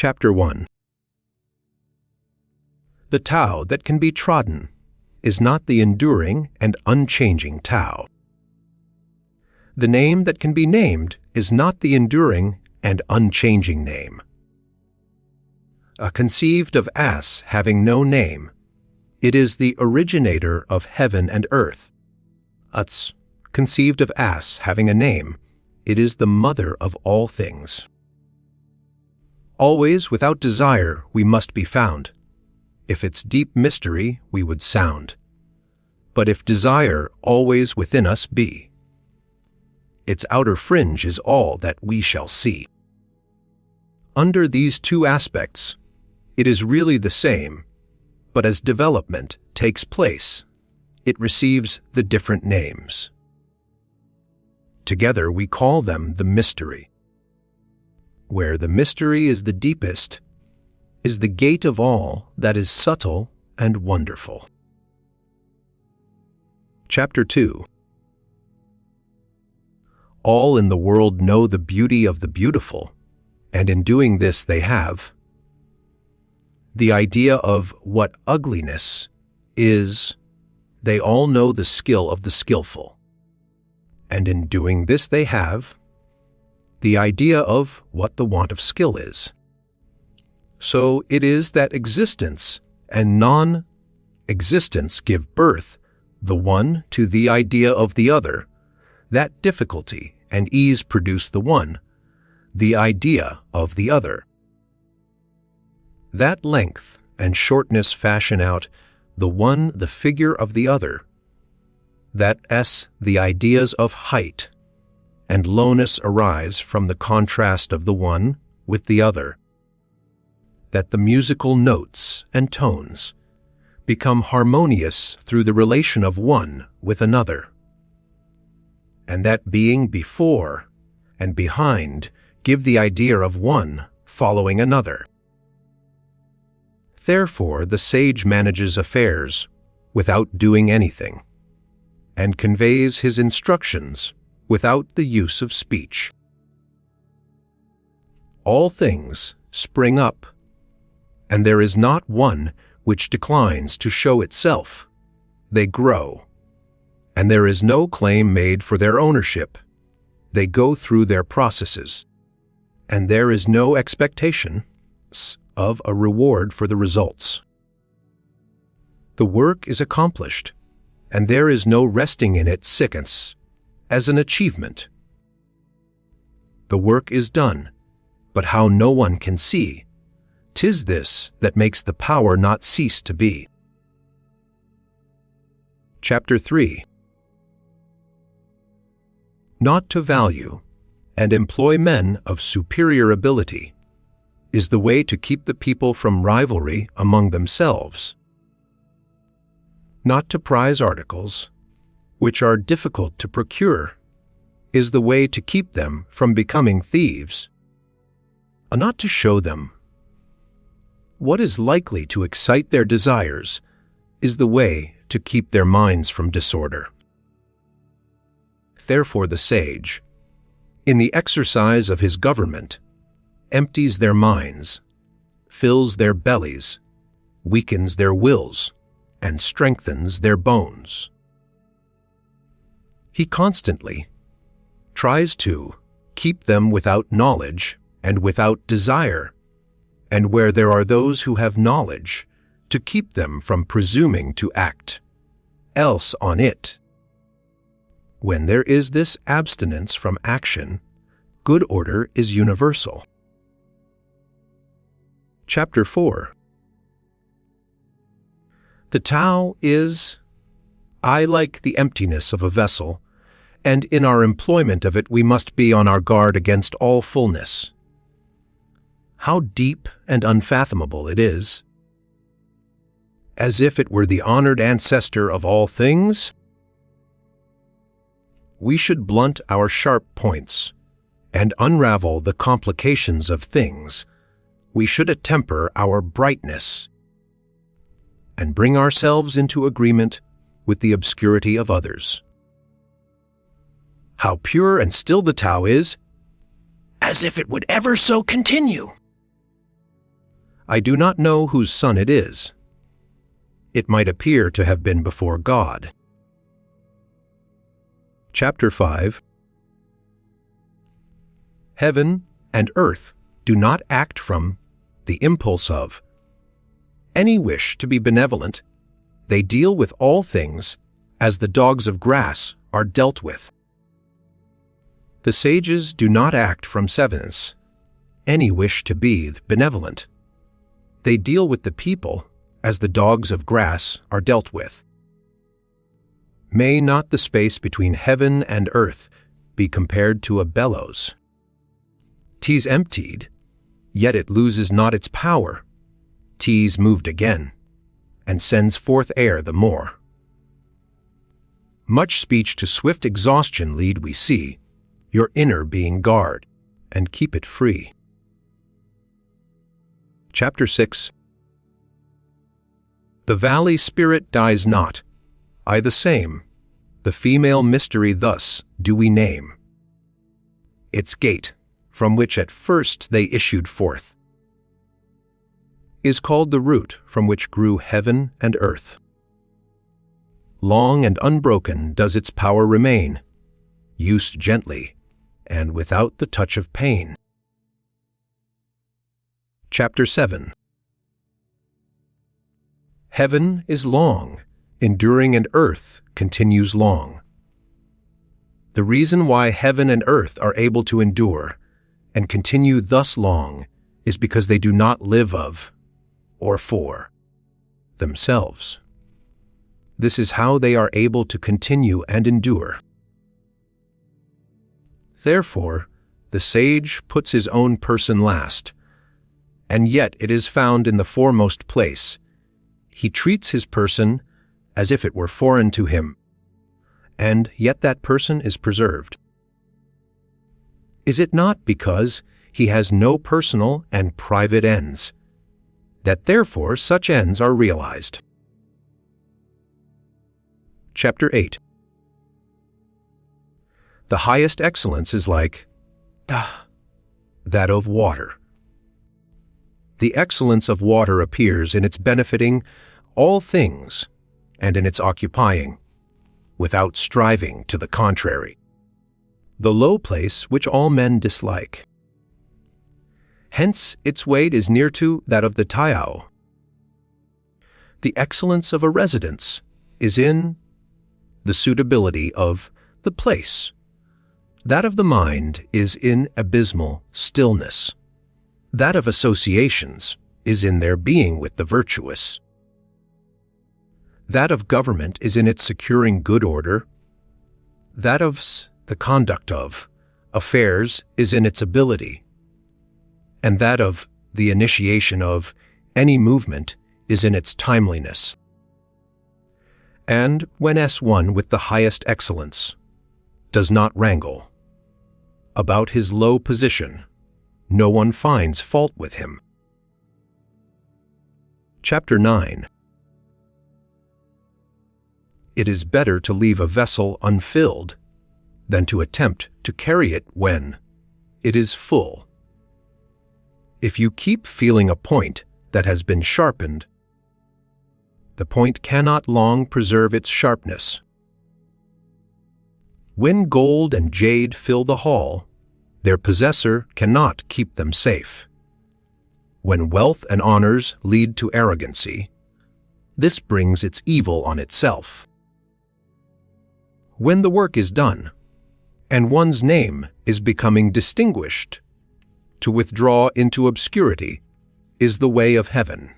Chapter 1. The Tao that can be trodden is not the enduring and unchanging Tao. The name that can be named is not the enduring and unchanging name. A conceived of ass having no name, it is the originator of heaven and earth. Uts, conceived of ass having a name, it is the mother of all things. Always without desire we must be found. If its deep mystery we would sound. But if desire always within us be, its outer fringe is all that we shall see. Under these two aspects, it is really the same, but as development takes place, it receives the different names. Together we call them the mystery. Where the mystery is the deepest, is the gate of all that is subtle and wonderful. Chapter 2. All in the world know the beauty of the beautiful, and in doing this they have the idea of what ugliness is. They all know the skill of the skillful, and in doing this they have the idea of what the want of skill is. So it is that existence and non-existence give birth, the one to the idea of the other, that difficulty and ease produce the one, the idea of the other. That length and shortness fashion out, the one the figure of the other, that the ideas of height and lowness arise from the contrast of the one with the other, that the musical notes and tones become harmonious through the relation of one with another, and that being before and behind give the idea of one following another. Therefore the sage manages affairs without doing anything, and conveys his instructions without the use of speech. All things spring up, and there is not one which declines to show itself. They grow, and there is no claim made for their ownership. They go through their processes, and there is no expectation of a reward for the results. The work is accomplished, and there is no resting in it sickness as an achievement. The work is done, but how no one can see, 'tis this that makes the power not cease to be. Chapter 3. Not to value and employ men of superior ability is the way to keep the people from rivalry among themselves. Not to prize articles, which are difficult to procure, is the way to keep them from becoming thieves. Not to show them what is likely to excite their desires is the way to keep their minds from disorder. Therefore the sage, in the exercise of his government, empties their minds, fills their bellies, weakens their wills, and strengthens their bones. He constantly tries to keep them without knowledge and without desire, and where there are those who have knowledge, to keep them from presuming to act else on it. When there is this abstinence from action, good order is universal. Chapter 4. The Tao is, I like the emptiness of a vessel, and in our employment of it we must be on our guard against all fullness. How deep and unfathomable it is! As if it were the honored ancestor of all things? We should blunt our sharp points and unravel the complications of things. We should attemper our brightness and bring ourselves into agreement with the obscurity of others. How pure and still the Tao is, as if it would ever so continue. I do not know whose son it is. It might appear to have been before God. Chapter 5. Heaven and earth do not act from the impulse of any wish to be benevolent. They deal with all things as the dogs of grass are dealt with. The sages do not act from sevens, any wish to be benevolent. They deal with the people as the dogs of grass are dealt with. May not the space between heaven and earth be compared to a bellows? 'Tis emptied, yet it loses not its power. 'Tis moved again, and sends forth air the more. Much speech to swift exhaustion lead we see, your inner being guard, and keep it free. Chapter 6. The valley spirit dies not, I the same, the female mystery thus do we name. Its gate, from which at first they issued forth, is called the root from which grew heaven and earth. Long and unbroken does its power remain, used gently and without the touch of pain. Chapter 7. Heaven is long, enduring, and earth continues long. The reason why heaven and earth are able to endure and continue thus long is because they do not live of or for themselves. This is how they are able to continue and endure. Therefore, the sage puts his own person last, and yet it is found in the foremost place. He treats his person as if it were foreign to him, and yet that person is preserved. Is it not because he has no personal and private ends, that therefore such ends are realized? Chapter 8. The highest excellence is like that of water. The excellence of water appears in its benefiting all things and in its occupying, without striving to the contrary, the low place which all men dislike. Hence its weight is near to that of the Tao. The excellence of a residence is in the suitability of the place. That of the mind is in abysmal stillness. That of associations is in their being with the virtuous. That of government is in its securing good order. That of the conduct of affairs is in its ability. And that of the initiation of any movement is in its timeliness. And when one with the highest excellence does not wrangle about his low position, no one finds fault with him. Chapter 9. It is better to leave a vessel unfilled than to attempt to carry it when it is full. If you keep feeling a point that has been sharpened, the point cannot long preserve its sharpness. When gold and jade fill the hall, their possessor cannot keep them safe. When wealth and honors lead to arrogancy, this brings its evil on itself. When the work is done, and one's name is becoming distinguished, to withdraw into obscurity is the way of heaven.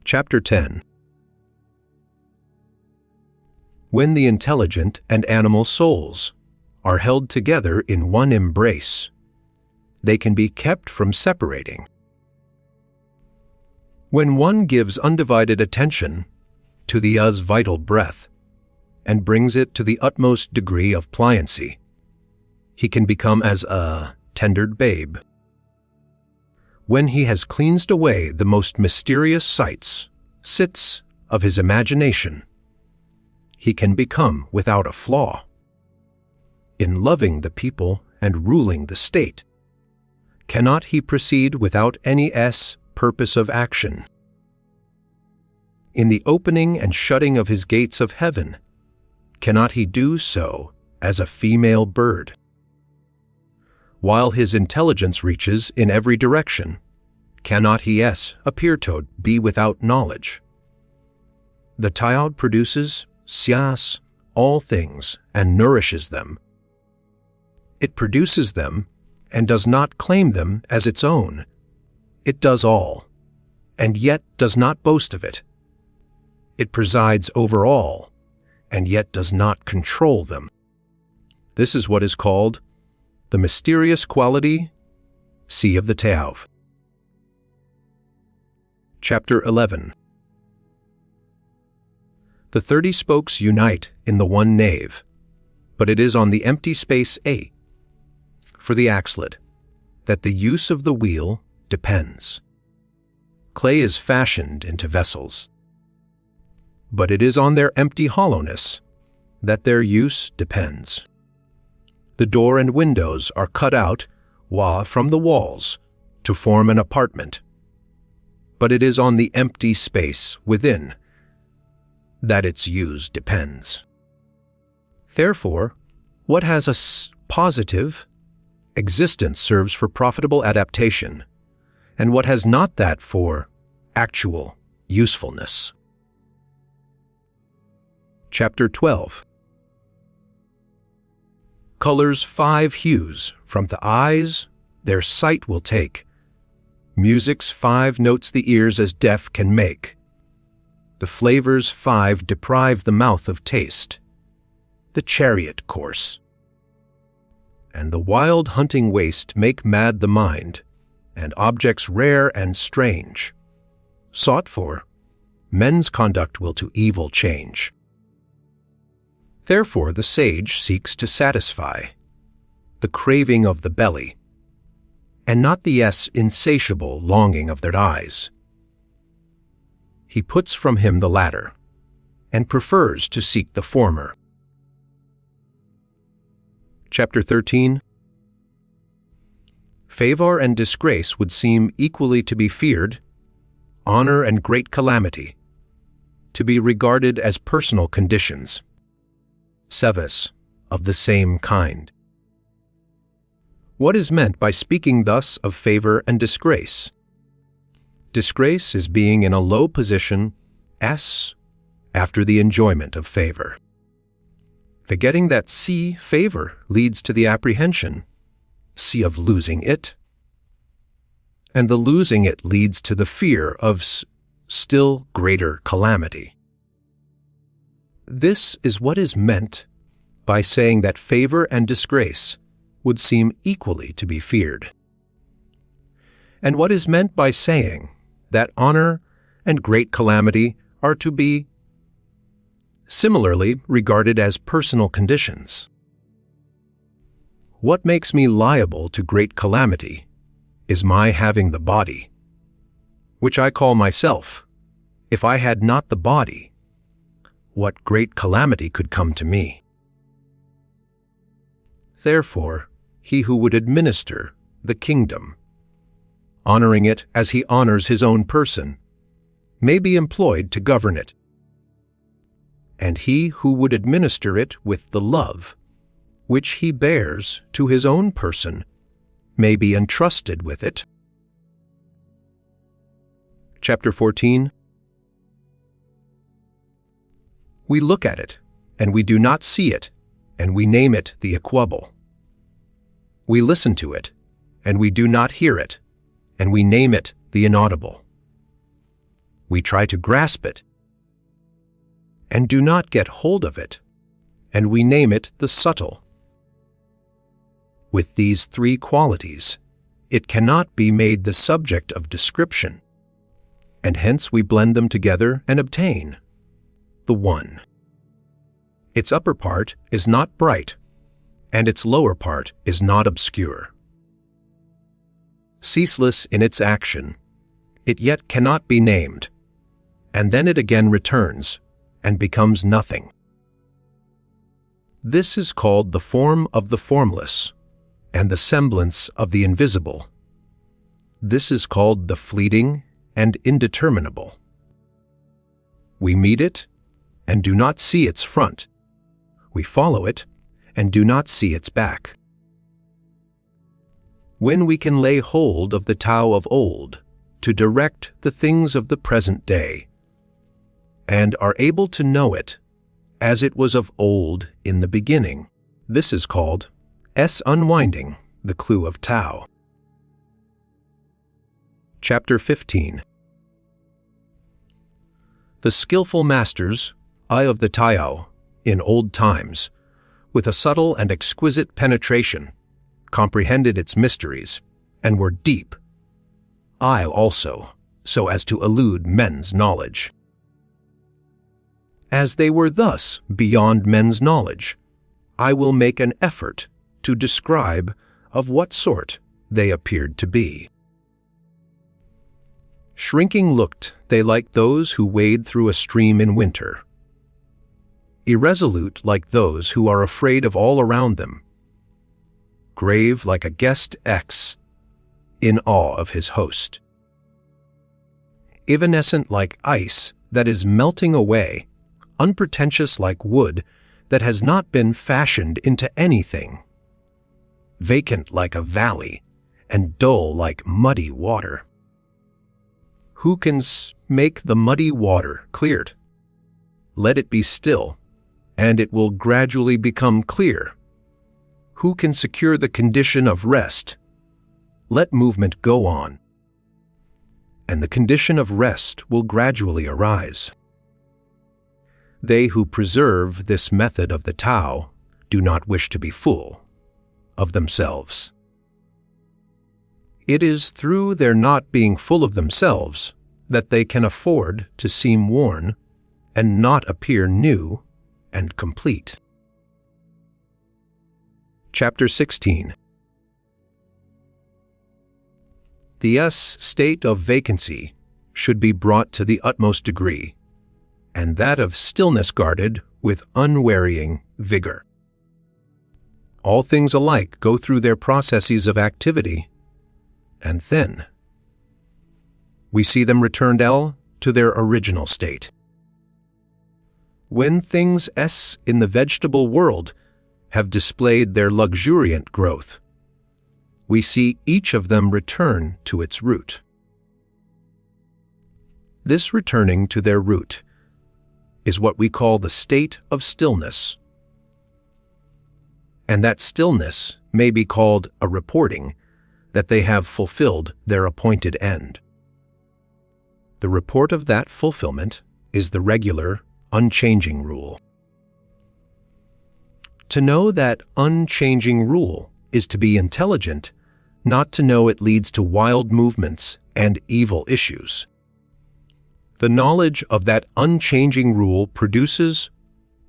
Chapter 10. When the intelligent and animal souls are held together in one embrace, they can be kept from separating. When one gives undivided attention to the vital breath and brings it to the utmost degree of pliancy, he can become as a tendered babe. When he has cleansed away the most mysterious sights of his imagination, he can become without a flaw. In loving the people and ruling the state, cannot he proceed without any purpose of action? In the opening and shutting of his gates of heaven, cannot he do so as a female bird? While his intelligence reaches in every direction, cannot he appear to be without knowledge? The Tao produces all things and nourishes them. It produces them and does not claim them as its own. It does all, and yet does not boast of it. It presides over all, and yet does not control them. This is what is called the mysterious quality of the Tao. Chapter 11. The 30 spokes unite in the one nave, but it is on the empty space A, for the axlet, that the use of the wheel depends. Clay is fashioned into vessels, but it is on their empty hollowness that their use depends. The door and windows are cut out from the walls to form an apartment, but it is on the empty space within that its use depends. Therefore, what has a positive existence serves for profitable adaptation, and what has not that for actual usefulness. Chapter 12. Colors 5 hues from the eyes their sight will take. Music's 5 notes the ears as deaf can make. The flavors 5 deprive the mouth of taste. The chariot course. And the wild hunting waste make mad the mind, and objects rare and strange, sought for, men's conduct will to evil change. Therefore the sage seeks to satisfy the craving of the belly, and not the insatiable longing of their eyes. He puts from him the latter, and prefers to seek the former. Chapter 13. Favor and disgrace would seem equally to be feared, honor and great calamity to be regarded as personal conditions, service of the same kind. What is meant by speaking thus of favor and disgrace? Disgrace is being in a low position after the enjoyment of favor. Forgetting that favor leads to the apprehension of losing it, and the losing it leads to the fear of still greater calamity. This is what is meant by saying that favor and disgrace would seem equally to be feared, and what is meant by saying that honor and great calamity are to be similarly regarded as personal conditions. What makes me liable to great calamity is my having the body, which I call myself. If I had not the body, what great calamity could come to me? Therefore, he who would administer the kingdom, honoring it as he honors his own person, may be employed to govern it. And he who would administer it with the love which he bears to his own person may be entrusted with it. Chapter 14. We look at it, and we do not see it, and we name it the equable. We listen to it, and we do not hear it, and we name it the inaudible. We try to grasp it, and do not get hold of it, and we name it the subtle. With these 3 qualities, it cannot be made the subject of description, and hence we blend them together and obtain the one. Its upper part is not bright, and its lower part is not obscure. Ceaseless in its action, it yet cannot be named, and then it again returns and becomes nothing. This is called the form of the formless and the semblance of the invisible, This is called the fleeting and indeterminable. We meet it and do not see its front. We follow it and do not see its back. When we can lay hold of the Tao of old to direct the things of the present day, and are able to know it as it was of old in the beginning, this is called unwinding the clue of Tao. Chapter 15. The skillful masters, eye of the Tao, in old times, with a subtle and exquisite penetration, comprehended its mysteries, and were deep, I also, so as to elude men's knowledge. As they were thus beyond men's knowledge, I will make an effort to describe of what sort they appeared to be. Shrinking looked they like those who wade through a stream in winter, irresolute like those who are afraid of all around them, grave like a guest X, in awe of his host, evanescent like ice that is melting away, unpretentious like wood that has not been fashioned into anything, vacant like a valley, and dull like muddy water. Who can make the muddy water cleared? Let it be still, and it will gradually become clear. Who can secure the condition of rest? Let movement go on, and the condition of rest will gradually arise. They who preserve this method of the Tao do not wish to be full of themselves. It is through their not being full of themselves that they can afford to seem worn and not appear new and complete. Chapter 16. The state of vacancy should be brought to the utmost degree, and that of stillness guarded with unwearying vigor. All things alike go through their processes of activity, and then we see them returned to their original state. When things in the vegetable world have displayed their luxuriant growth, we see each of them return to its root. This returning to their root is what we call the state of stillness. And that stillness may be called a reporting that they have fulfilled their appointed end. The report of that fulfillment is the regular, unchanging rule. To know that unchanging rule is to be intelligent, not to know it leads to wild movements and evil issues. The knowledge of that unchanging rule produces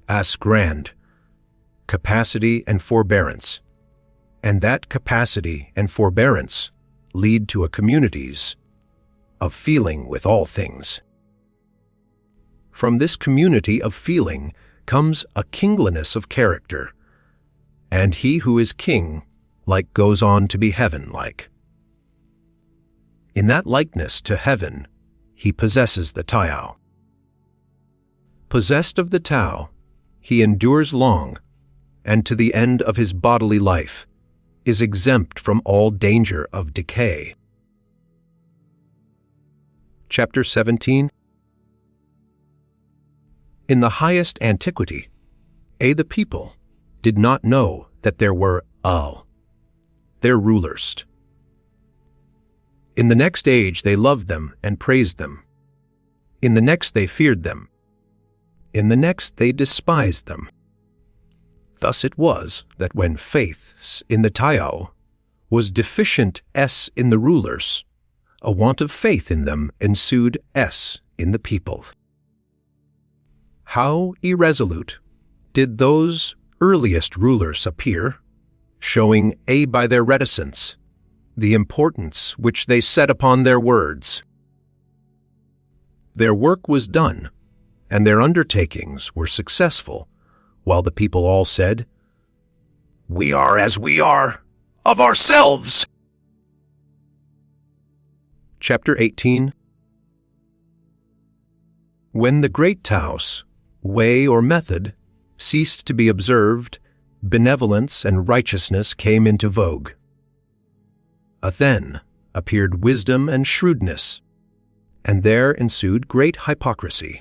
ascribed capacity and forbearance, and that capacity and forbearance lead to a communities of feeling with all things. From this community of feeling comes a kingliness of character, and he who is king like goes on to be heaven-like. In that likeness to heaven, he possesses the Tao. Possessed of the Tao, he endures long, and to the end of his bodily life is exempt from all danger of decay. Chapter 17. In the highest antiquity, the people did not know that there were their rulers. In the next age they loved them and praised them. In the next they feared them. In the next they despised them. Thus it was that when faith in the Tao was deficient in the rulers, a want of faith in them ensued in the people. How irresolute did those earliest rulers appear, showing by their reticence the importance which they set upon their words. Their work was done, and their undertakings were successful, while the people all said, "We are as we are, of ourselves." Chapter 18. When the great Tao's way or method ceased to be observed, benevolence and righteousness came into vogue. Then appeared wisdom and shrewdness, and there ensued great hypocrisy.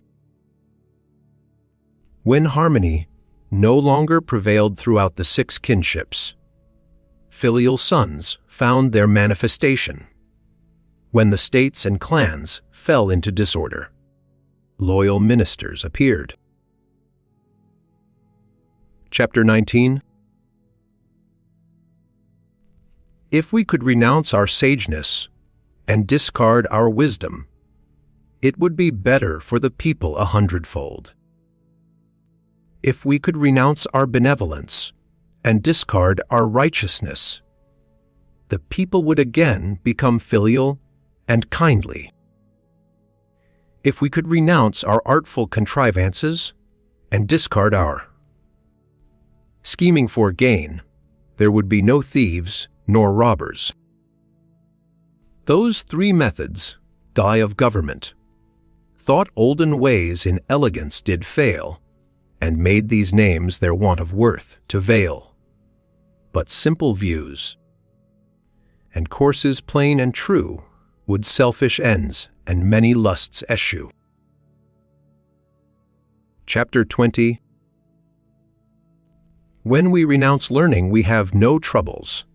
When harmony no longer prevailed throughout the six kinships, filial sons found their manifestation. When the states and clans fell into disorder, loyal ministers appeared. Chapter 19. If we could renounce our sageness and discard our wisdom, it would be better for the people 100-fold. If we could renounce our benevolence and discard our righteousness, the people would again become filial and kindly. If we could renounce our artful contrivances and discard our scheming for gain, there would be no thieves nor robbers. Those three methods die of government. Thought olden ways in elegance did fail, and made these names their want of worth to veil. But simple views, and courses plain and true, would selfish ends and many lusts eschew. Chapter 20. When we renounce learning, we have no troubles.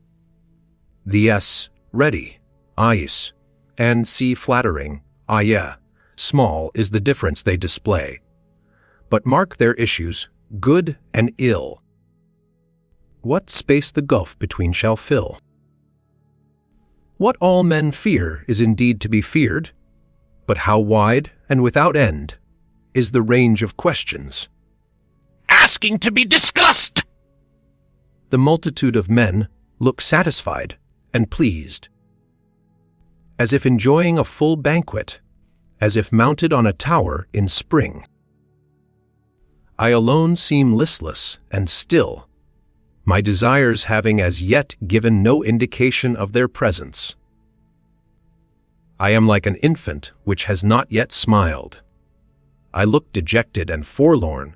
The S, ready, Is, and C, flattering, Aye, small is the difference they display. But mark their issues, good and ill. What space the gulf between shall fill? What all men fear is indeed to be feared, but how wide and without end is the range of questions asking to be discussed! The multitude of men look satisfied and pleased, as if enjoying a full banquet, as if mounted on a tower in spring. I alone seem listless and still, my desires having as yet given no indication of their presence. I am like an infant which has not yet smiled. I look dejected and forlorn,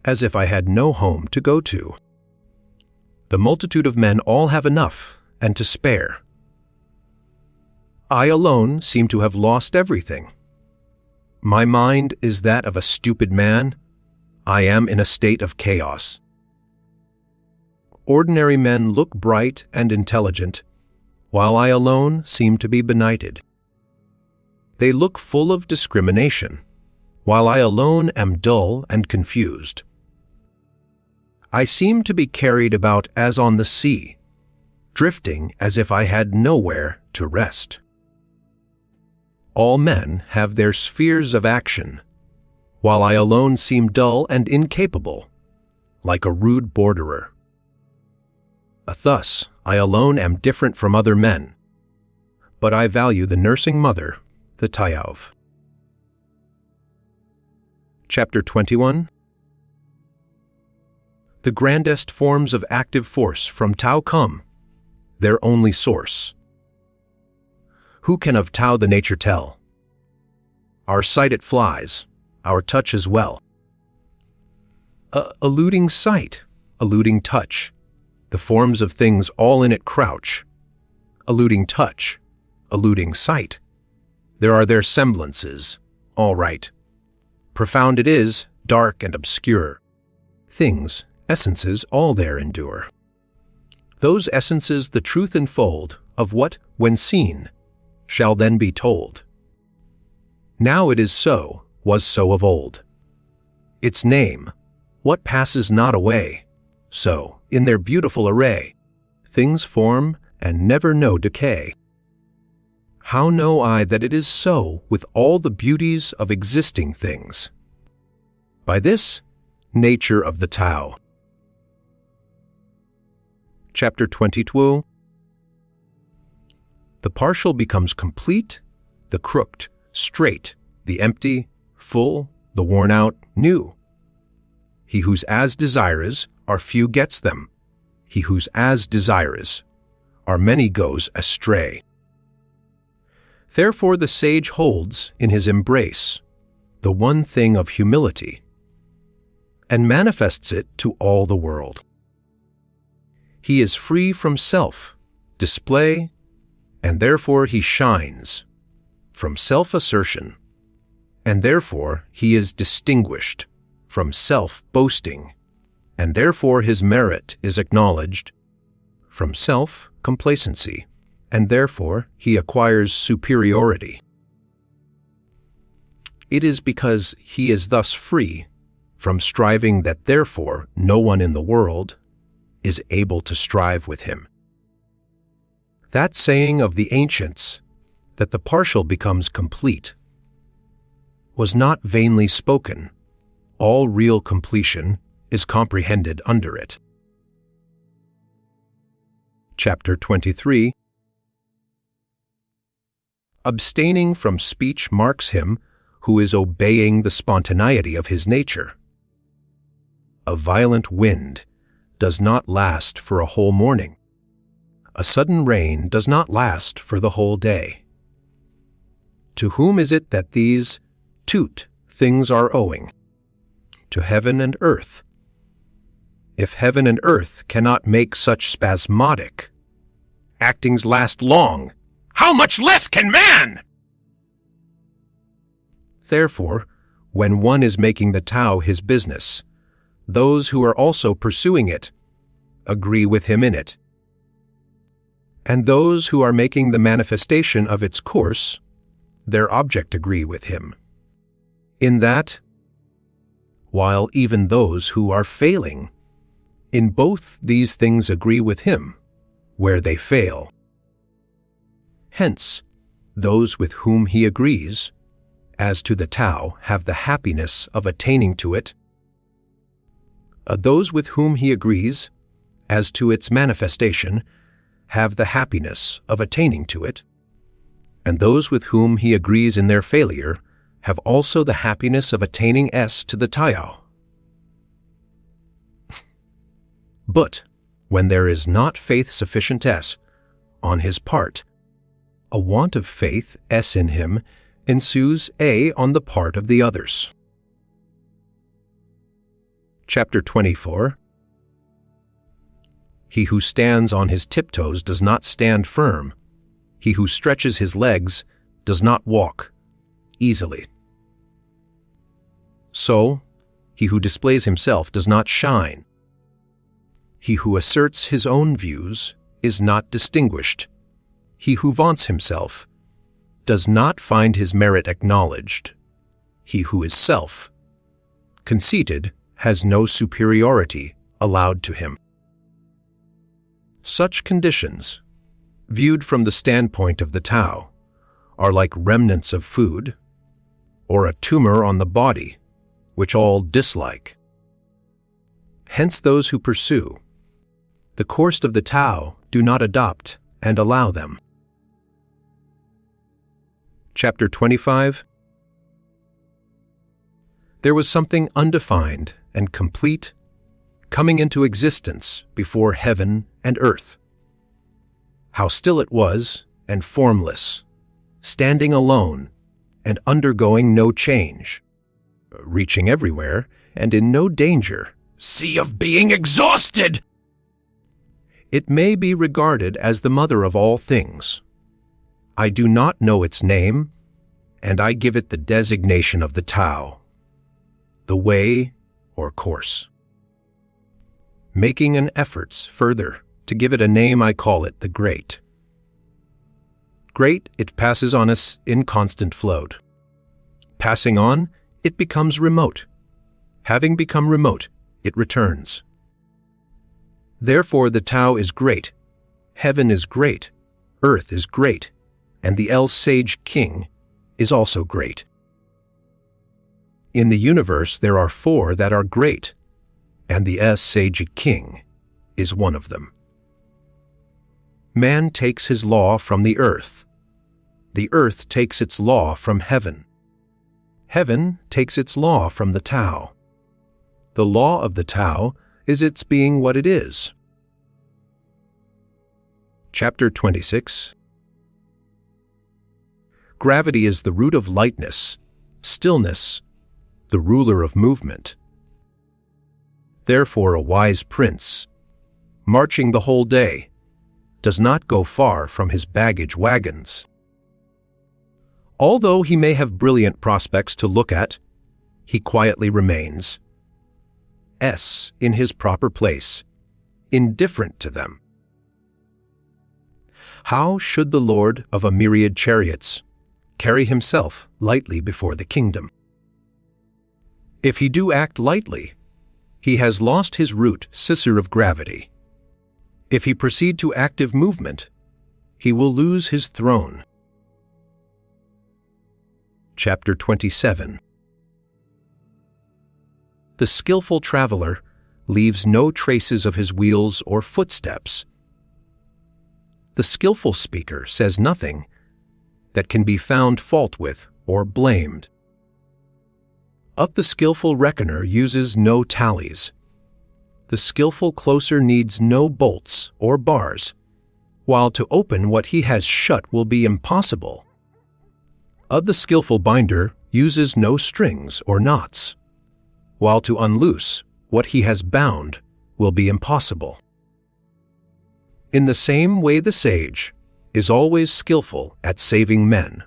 as if I had no home to go to. The multitude of men all have enough and to spare. I alone seem to have lost everything. My mind is that of a stupid man. I am in a state of chaos. Ordinary men look bright and intelligent, while I alone seem to be benighted. They look full of discrimination, while I alone am dull and confused. I seem to be carried about as on the sea, drifting as if I had nowhere to rest. All men have their spheres of action, while I alone seem dull and incapable, like a rude borderer. Thus, I alone am different from other men, but I value the nursing mother, the Taoism. Chapter 21. The grandest forms of active force from Tao come, their only source. Who can of Tao the nature tell? Our sight it flies, our touch as well. Eluding sight, eluding touch, the forms of things all in it crouch. Eluding touch, eluding sight, there are their semblances, all right. Profound it is, dark and obscure. Things, essences all there endure. Those essences the truth enfold of what, when seen, shall then be told. Now it is so, was so of old. Its name, what passes not away, so, in their beautiful array, things form and never know decay. How know I that it is so with all the beauties of existing things? By this, nature of the Tao. Chapter 22. The partial becomes complete, the crooked, straight, the empty, full, the worn out, new. He whose as desire is, are few gets them. He whose as desire is, are many goes astray. Therefore the sage holds in his embrace the one thing of humility and manifests it to all the world. He is free from self, display, and therefore he shines, from self-assertion, and therefore he is distinguished from self-boasting, and therefore his merit is acknowledged, from self-complacency, and therefore he acquires superiority. It is because he is thus free from striving that therefore no one in the world is able to strive with him. That saying of the ancients, that the partial becomes complete, was not vainly spoken. All real completion is comprehended under it. Chapter 23. Abstaining from speech marks him who is obeying the spontaneity of his nature. A violent wind does not last for a whole morning. A sudden rain does not last for the whole day. To whom is it that these things are owing? To heaven and earth. If heaven and earth cannot make such spasmodic actings last long, how much less can man? Therefore, when one is making the Tao his business, those who are also pursuing it agree with him in it. And those who are making the manifestation of its course, their object agree with him. In that, while even those who are failing, in both these things agree with him, where they fail. Hence, those with whom he agrees, as to the Tao, have the happiness of attaining to it. Those with whom he agrees, as to its manifestation, have the happiness of attaining to it, and those with whom he agrees in their failure have also the happiness of attaining to the Tao. But when there is not faith sufficient on his part, a want of faith in him ensues on the part of the others. Chapter 24. He who stands on his tiptoes does not stand firm. He who stretches his legs does not walk easily. So, he who displays himself does not shine. He who asserts his own views is not distinguished. He who vaunts himself does not find his merit acknowledged. He who is conceited has no superiority allowed to him. Such conditions, viewed from the standpoint of the Tao, are like remnants of food, or a tumor on the body, which all dislike. Hence those who pursue the course of the Tao do not adopt and allow them. Chapter 25. There was something undefined and complete coming into existence before heaven and earth. How still it was and formless, standing alone and undergoing no change, reaching everywhere and in no danger, sea of being exhausted! It may be regarded as the mother of all things. I do not know its name, and I give it the designation of the Tao, the way or course. Making an effort further to give it a name, I call it the Great. Great, it passes on us in constant float. Passing on, it becomes remote. Having become remote, it returns. Therefore the Tao is great, heaven is great, earth is great, and the Sage King is also great. In the universe there are 4 that are great, and the Sage King is one of them. Man takes his law from the earth takes its law from heaven. Heaven takes its law from the Tao. The law of the Tao is its being what it is. Chapter 26. Gravity is the root of lightness, stillness, the ruler of movement. Therefore, a wise prince, marching the whole day, does not go far from his baggage wagons. Although he may have brilliant prospects to look at, he quietly remains in his proper place, indifferent to them. How should the lord of a myriad chariots carry himself lightly before the kingdom? If he do act lightly, he has lost his root scissor of gravity. If he proceed to active movement, he will lose his throne. Chapter 27. The skillful traveler leaves no traces of his wheels or footsteps. The skillful speaker says nothing that can be found fault with or blamed. Of the skillful reckoner uses no tallies. The skillful closer needs no bolts or bars, while to open what he has shut will be impossible. Of the skillful binder uses no strings or knots, while to unloose what he has bound will be impossible. In the same way the sage is always skillful at saving men,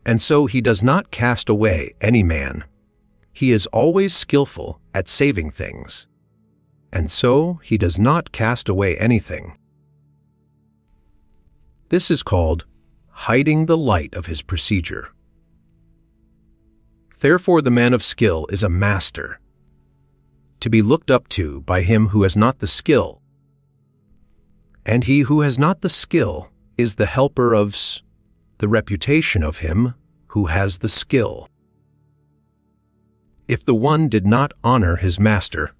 and so he does not cast away any man. He is always skillful at saving things, and so he does not cast away anything. This is called hiding the light of his procedure. Therefore the man of skill is a master, to be looked up to by him who has not the skill, and he who has not the skill is the helper of the reputation of him who has the skill. If the one did not honor his master,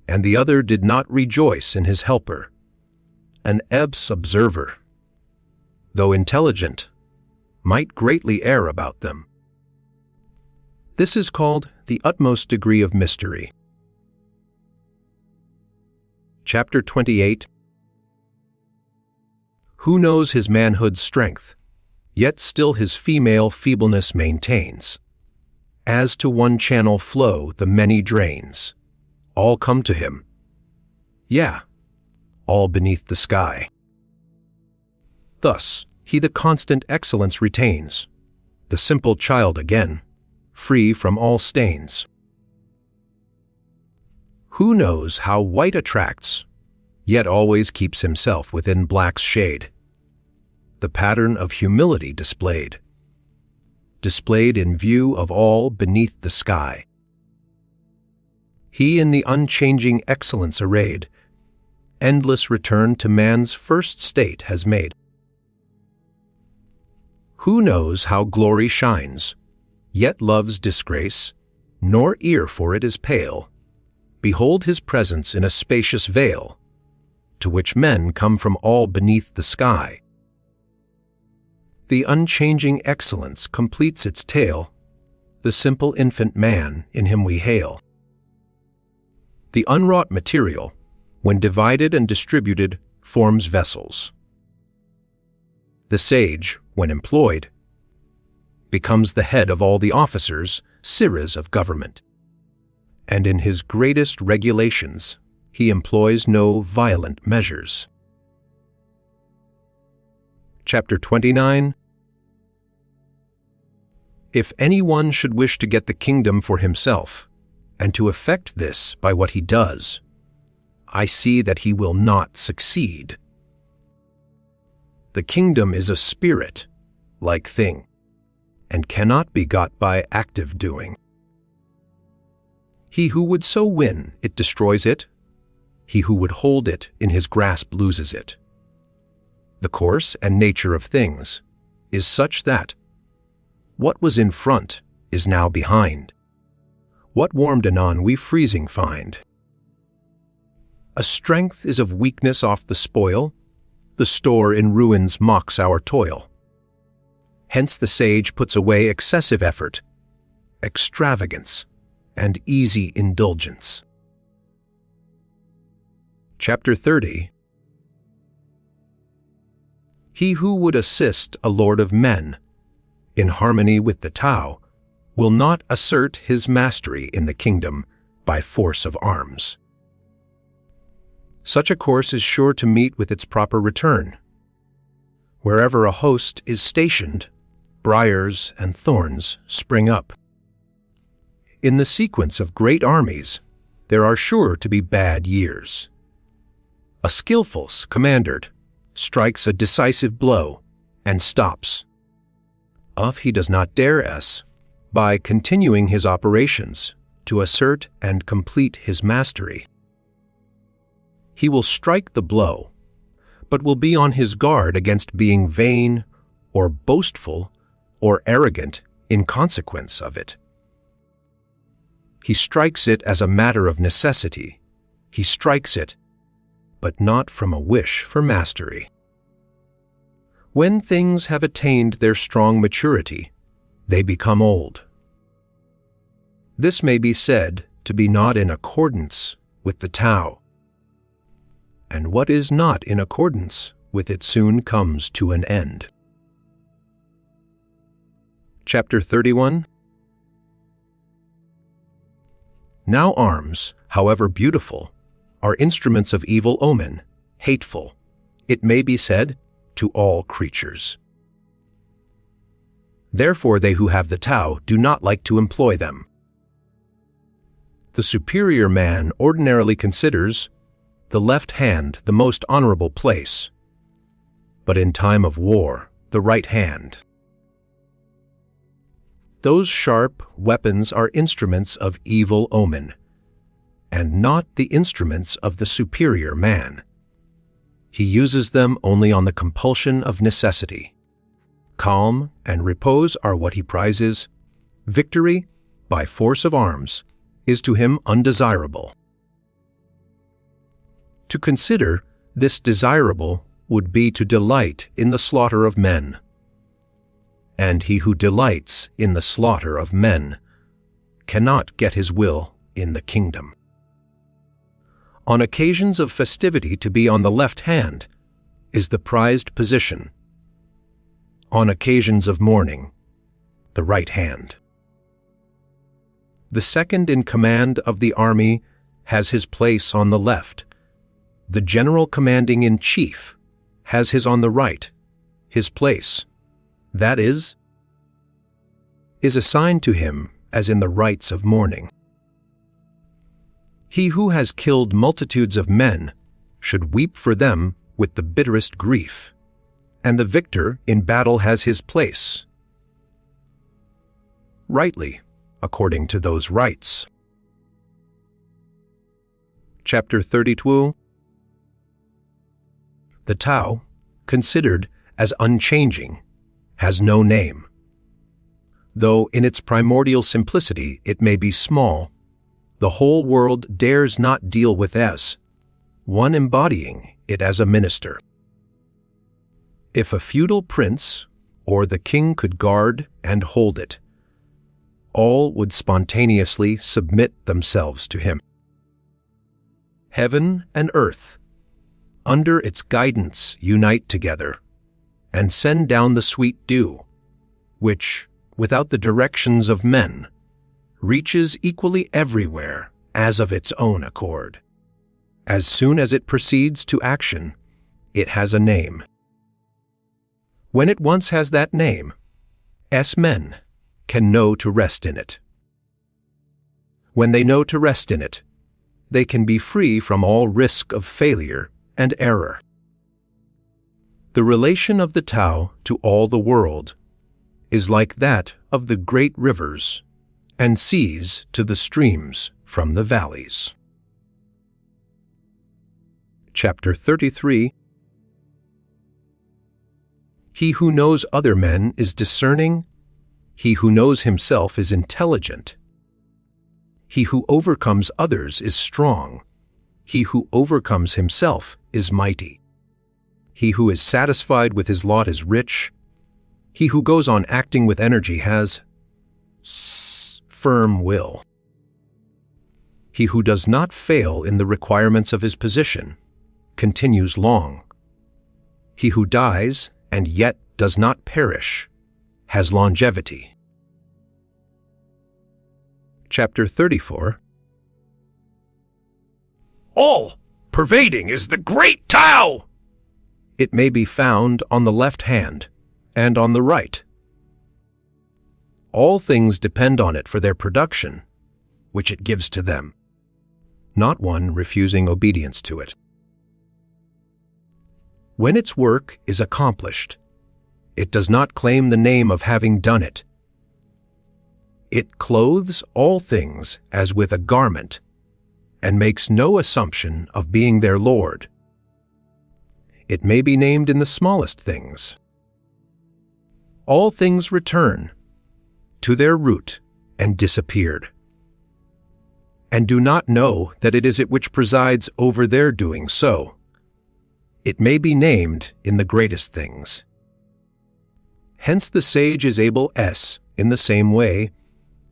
and the other did not rejoice in his helper, an observer, though intelligent, might greatly err about them. This is called the utmost degree of mystery. Chapter 28. Who knows his manhood's strength, yet still his female feebleness maintains? As to one channel flow the many drains, all come to him, all beneath the sky. Thus he the constant excellence retains, the simple child again, free from all stains. Who knows how white attracts, yet always keeps himself within black's shade? The pattern of humility displayed in view of all beneath the sky. He in the unchanging excellence arrayed, endless return to man's first state has made. Who knows how glory shines, yet loves disgrace, nor ear for it is pale? Behold his presence in a spacious vale, to which men come from all beneath the sky. The unchanging excellence completes its tale, the simple infant man in him we hail. The unwrought material, when divided and distributed, forms vessels. The sage, when employed, becomes the head of all the officers, siras of government. And in his greatest regulations, he employs no violent measures. Chapter 29. If anyone should wish to get the kingdom for himself, and to effect this by what he does, I see that he will not succeed. The kingdom is a spirit-like thing, and cannot be got by active doing. He who would so win it destroys it, he who would hold it in his grasp loses it. The course and nature of things is such that what was in front is now behind. What warmed anon we freezing find. A strength is of weakness off the spoil, the store in ruins mocks our toil. Hence the sage puts away excessive effort, extravagance, and easy indulgence. Chapter 30. He who would assist a lord of men, in harmony with the Tao, will not assert his mastery in the kingdom by force of arms. Such a course is sure to meet with its proper return. Wherever a host is stationed, briars and thorns spring up. In the sequence of great armies, there are sure to be bad years. A skillful commander strikes a decisive blow and stops. He does not dare by continuing his operations to assert and complete his mastery. He will strike the blow, but will be on his guard against being vain or boastful or arrogant in consequence of it. He strikes it as a matter of necessity. He strikes it, but not from a wish for mastery. When things have attained their strong maturity, they become old. This may be said to be not in accordance with the Tao, and what is not in accordance with it soon comes to an end. Chapter 31. Now arms, however beautiful, are instruments of evil omen, hateful, it may be said, to all creatures. Therefore they who have the Tao do not like to employ them. The superior man ordinarily considers the left hand the most honorable place, but in time of war, the right hand. Those sharp weapons are instruments of evil omen, and not the instruments of the superior man. He uses them only on the compulsion of necessity. Calm and repose are what he prizes. Victory, by force of arms, is to him undesirable. To consider this desirable would be to delight in the slaughter of men. And he who delights in the slaughter of men cannot get his will in the kingdom. On occasions of festivity, to be on the left hand is the prized position. On occasions of mourning, the right hand. The second in command of the army has his place on the left. The general commanding in chief has his on the right, his place, that is assigned to him as in the rites of mourning. He who has killed multitudes of men should weep for them with the bitterest grief, and the victor in battle has his place, rightly, according to those rites. Chapter 32. The Tao, considered as unchanging, has no name. Though in its primordial simplicity it may be small, the whole world dares not deal with one embodying it as a minister. If a feudal prince or the king could guard and hold it, all would spontaneously submit themselves to him. Heaven and earth, under its guidance, unite together and send down the sweet dew, which, without the directions of men, reaches equally everywhere as of its own accord. As soon as it proceeds to action, it has a name. When it once has that name, men can know to rest in it. When they know to rest in it, they can be free from all risk of failure and error. The relation of the Tao to all the world is like that of the great rivers and seas to the streams from the valleys. Chapter 33. He who knows other men is discerning. He who knows himself is intelligent. He who overcomes others is strong. He who overcomes himself is mighty. He who is satisfied with his lot is rich. He who goes on acting with energy has firm will. He who does not fail in the requirements of his position continues long. He who dies and yet does not perish has longevity. Chapter 34. All-pervading is the great Tao! It may be found on the left hand and on the right. All things depend on it for their production, which it gives to them, not one refusing obedience to it. When its work is accomplished, it does not claim the name of having done it. It clothes all things as with a garment, and makes no assumption of being their Lord. It may be named in the smallest things. All things return to their root and disappeared, and do not know that it is it which presides over their doing so. It may be named in the greatest things. Hence the sage is able in the same way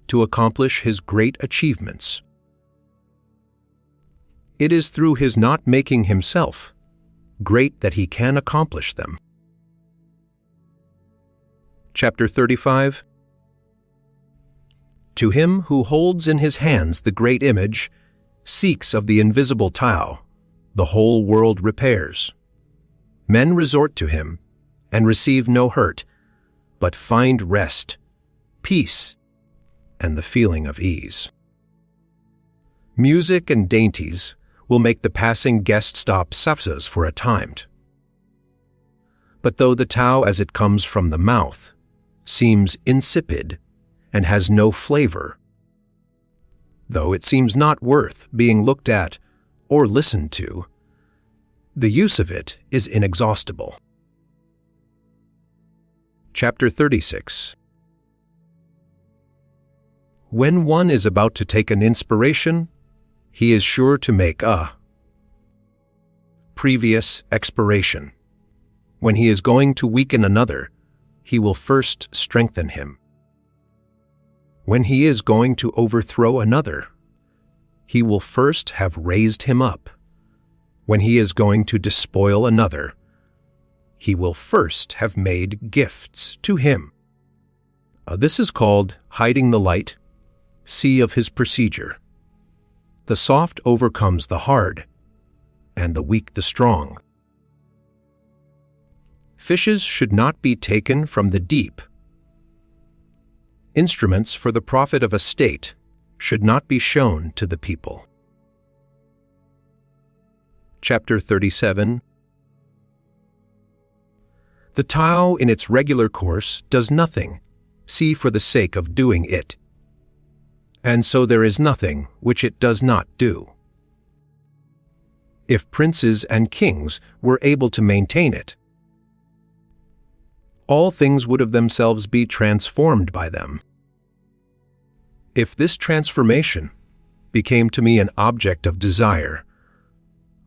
to accomplish his great achievements. It is through his not making himself great that he can accomplish them. Chapter 35. To him who holds in his hands the great image, seeks of the invisible Tao, the whole world repairs. Men resort to him and receive no hurt, but find rest, peace, and the feeling of ease. Music and dainties will make the passing guest stop sapsas for a time. But though the Tao as it comes from the mouth seems insipid and has no flavor, though it seems not worth being looked at or listened to, the use of it is inexhaustible. Chapter 36. When one is about to take an inspiration, he is sure to make a previous expiration. When he is going to weaken another, he will first strengthen him. When he is going to overthrow another, he will first have raised him up. When he is going to despoil another, he will first have made gifts to him. This is called hiding the light. See of his procedure. The soft overcomes the hard, and the weak the strong. Fishes should not be taken from the deep. Instruments for the profit of a state should not be shown to the people. Chapter 37. The Tao in its regular course does nothing, see for the sake of doing it. And so there is nothing which it does not do. If princes and kings were able to maintain it, all things would of themselves be transformed by them. If this transformation became to me an object of desire,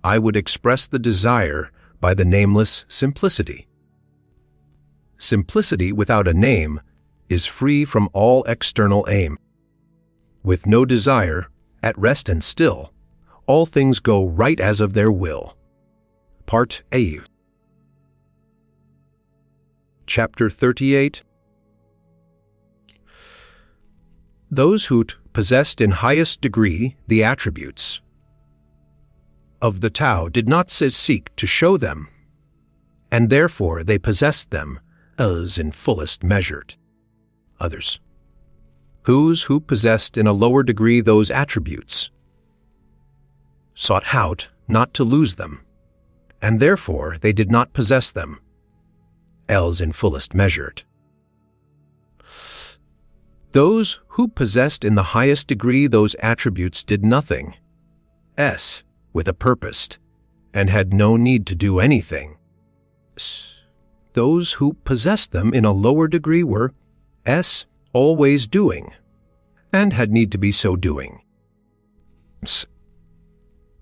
I would express the desire by the nameless simplicity. Simplicity without a name is free from all external aim. With no desire, at rest and still, all things go right as of their will. Part A. Chapter 38. Those who possessed in highest degree the attributes of the Tao did not seek to show them, and therefore they possessed them as in fullest measured. Others. Who possessed in a lower degree those attributes sought out not to lose them, and therefore they did not possess them, else in fullest measured. Those who possessed in the highest degree those attributes did nothing, with a purpose, and had no need to do anything. Those who possessed them in a lower degree were always doing, and had need to be so doing.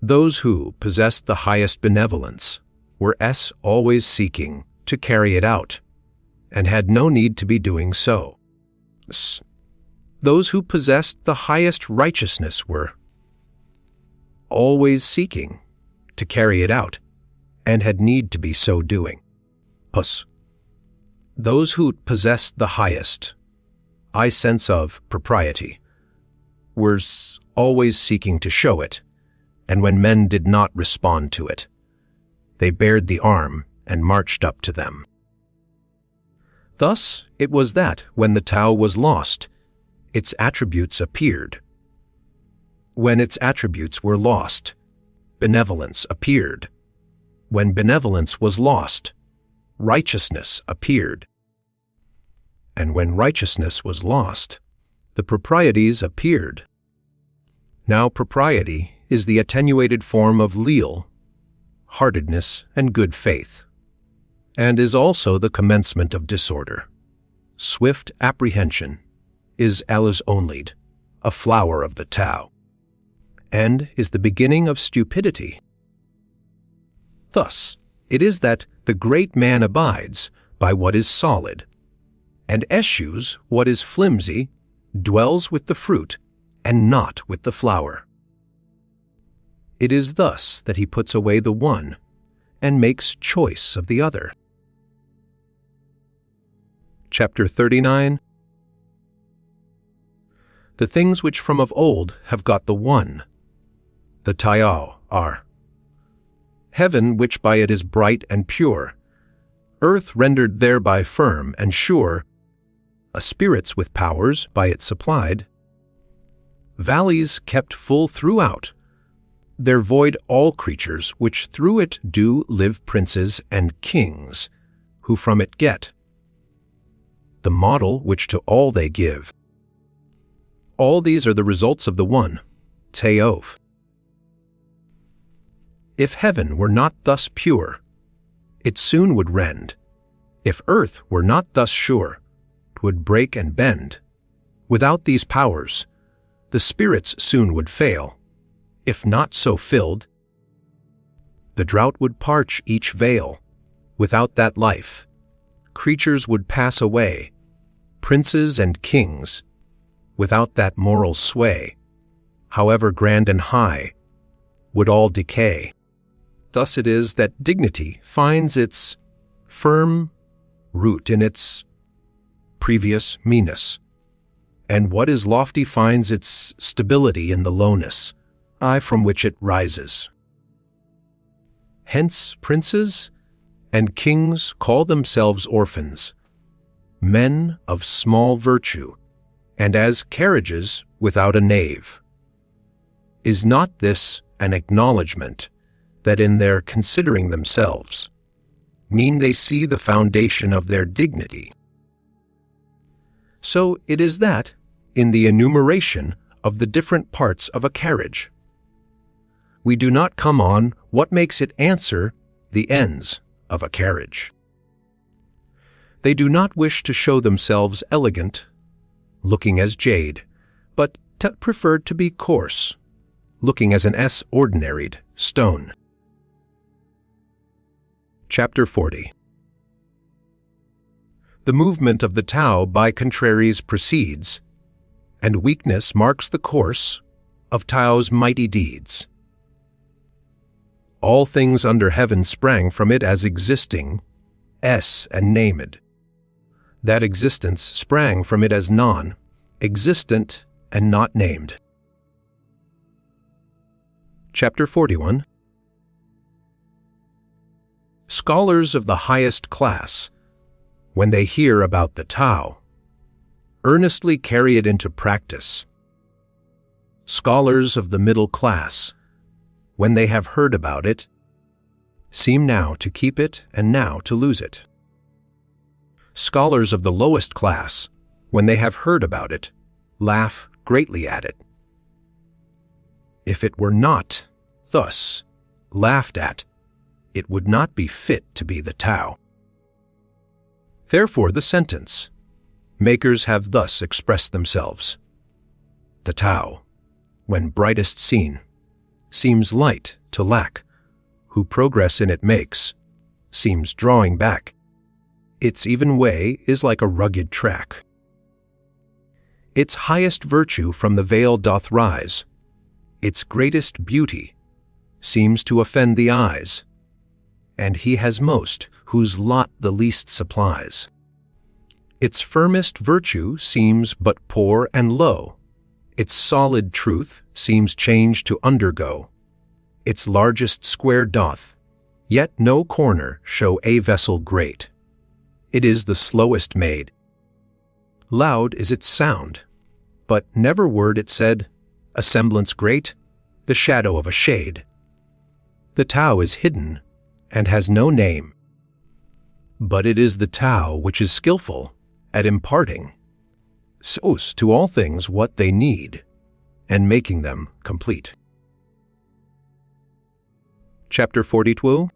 Those who possessed the highest benevolence were always seeking to carry it out, and had no need to be doing so. Those who possessed the highest righteousness were always seeking to carry it out, and had need to be so doing. Those who possessed the highest, I sense of propriety, were always seeking to show it, and when men did not respond to it, they bared the arm and marched up to them. Thus it was that, when the Tao was lost, its attributes appeared. When its attributes were lost, benevolence appeared. When benevolence was lost, righteousness appeared. And when righteousness was lost, the proprieties appeared. Now propriety is the attenuated form of leal, heartedness, and good faith, and is also the commencement of disorder. Swift apprehension is alles onlyd, a flower of the Tao, and is the beginning of stupidity. Thus, it is that the great man abides by what is solid, and eschews what is flimsy, dwells with the fruit, and not with the flower. It is thus that he puts away the one, and makes choice of the other. Chapter 39. The things which from of old have got the one, the Tao, are heaven, which by it is bright and pure, earth rendered thereby firm and sure, a spirits with powers by it supplied, valleys kept full throughout, there void all creatures which through it do live, princes and kings, who from it get the model which to all they give. All these are the results of the one, Tao. If heaven were not thus pure, it soon would rend. If earth were not thus sure, 'twould break and bend. Without these powers, the spirits soon would fail. If not so filled, the drought would parch each vale. Without that life, creatures would pass away, princes and kings. Without that moral sway, however grand and high, would all decay. Thus it is that dignity finds its firm root in its previous meanness, and what is lofty finds its stability in the lowness, from which it rises. Hence princes and kings call themselves orphans, men of small virtue, and as carriages without a nave. Is not this an acknowledgment that in their considering themselves, mean they see the foundation of their dignity? So it is that, in the enumeration of the different parts of a carriage, we do not come on what makes it answer the ends of a carriage. They do not wish to show themselves elegant, looking as jade, but preferred to be coarse, looking as an ordinaried stone. Chapter 40. The movement of the Tao by contraries proceeds, and weakness marks the course of Tao's mighty deeds. All things under heaven sprang from it as existing, and named. That existence sprang from it as non-existent and not named. Chapter 41. Scholars of the highest class, when they hear about the Tao, earnestly carry it into practice. Scholars of the middle class, when they have heard about it, seem now to keep it and now to lose it. Scholars of the lowest class, when they have heard about it, laugh greatly at it. If it were not thus laughed at, it would not be fit to be the Tao. Therefore the sentence, makers have thus expressed themselves. The Tao, when brightest seen, seems light to lack, who progress in it makes, seems drawing back. Its even way is like a rugged track. Its highest virtue from the veil doth rise, its greatest beauty seems to offend the eyes, and he has most whose lot the least supplies. Its firmest virtue seems but poor and low. Its solid truth seems change to undergo. Its largest square doth, yet no corner show a vessel great. It is the slowest made. Loud is its sound, but never word it said, a semblance great, the shadow of a shade. The Tao is hidden, and has no name. But it is the Tao which is skillful at imparting to all things what they need, and making them complete. Chapter 42.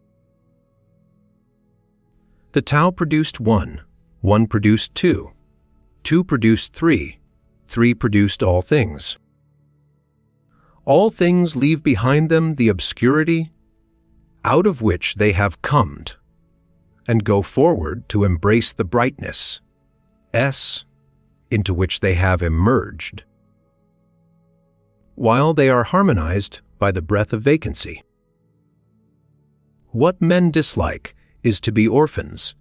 The Tao produced one, one produced two, two produced three, three produced all things. All things leave behind them the obscurity out of which they have come, and go forward to embrace the brightness, into which they have emerged, while they are harmonized by the breath of vacancy. What men dislike is to be orphans,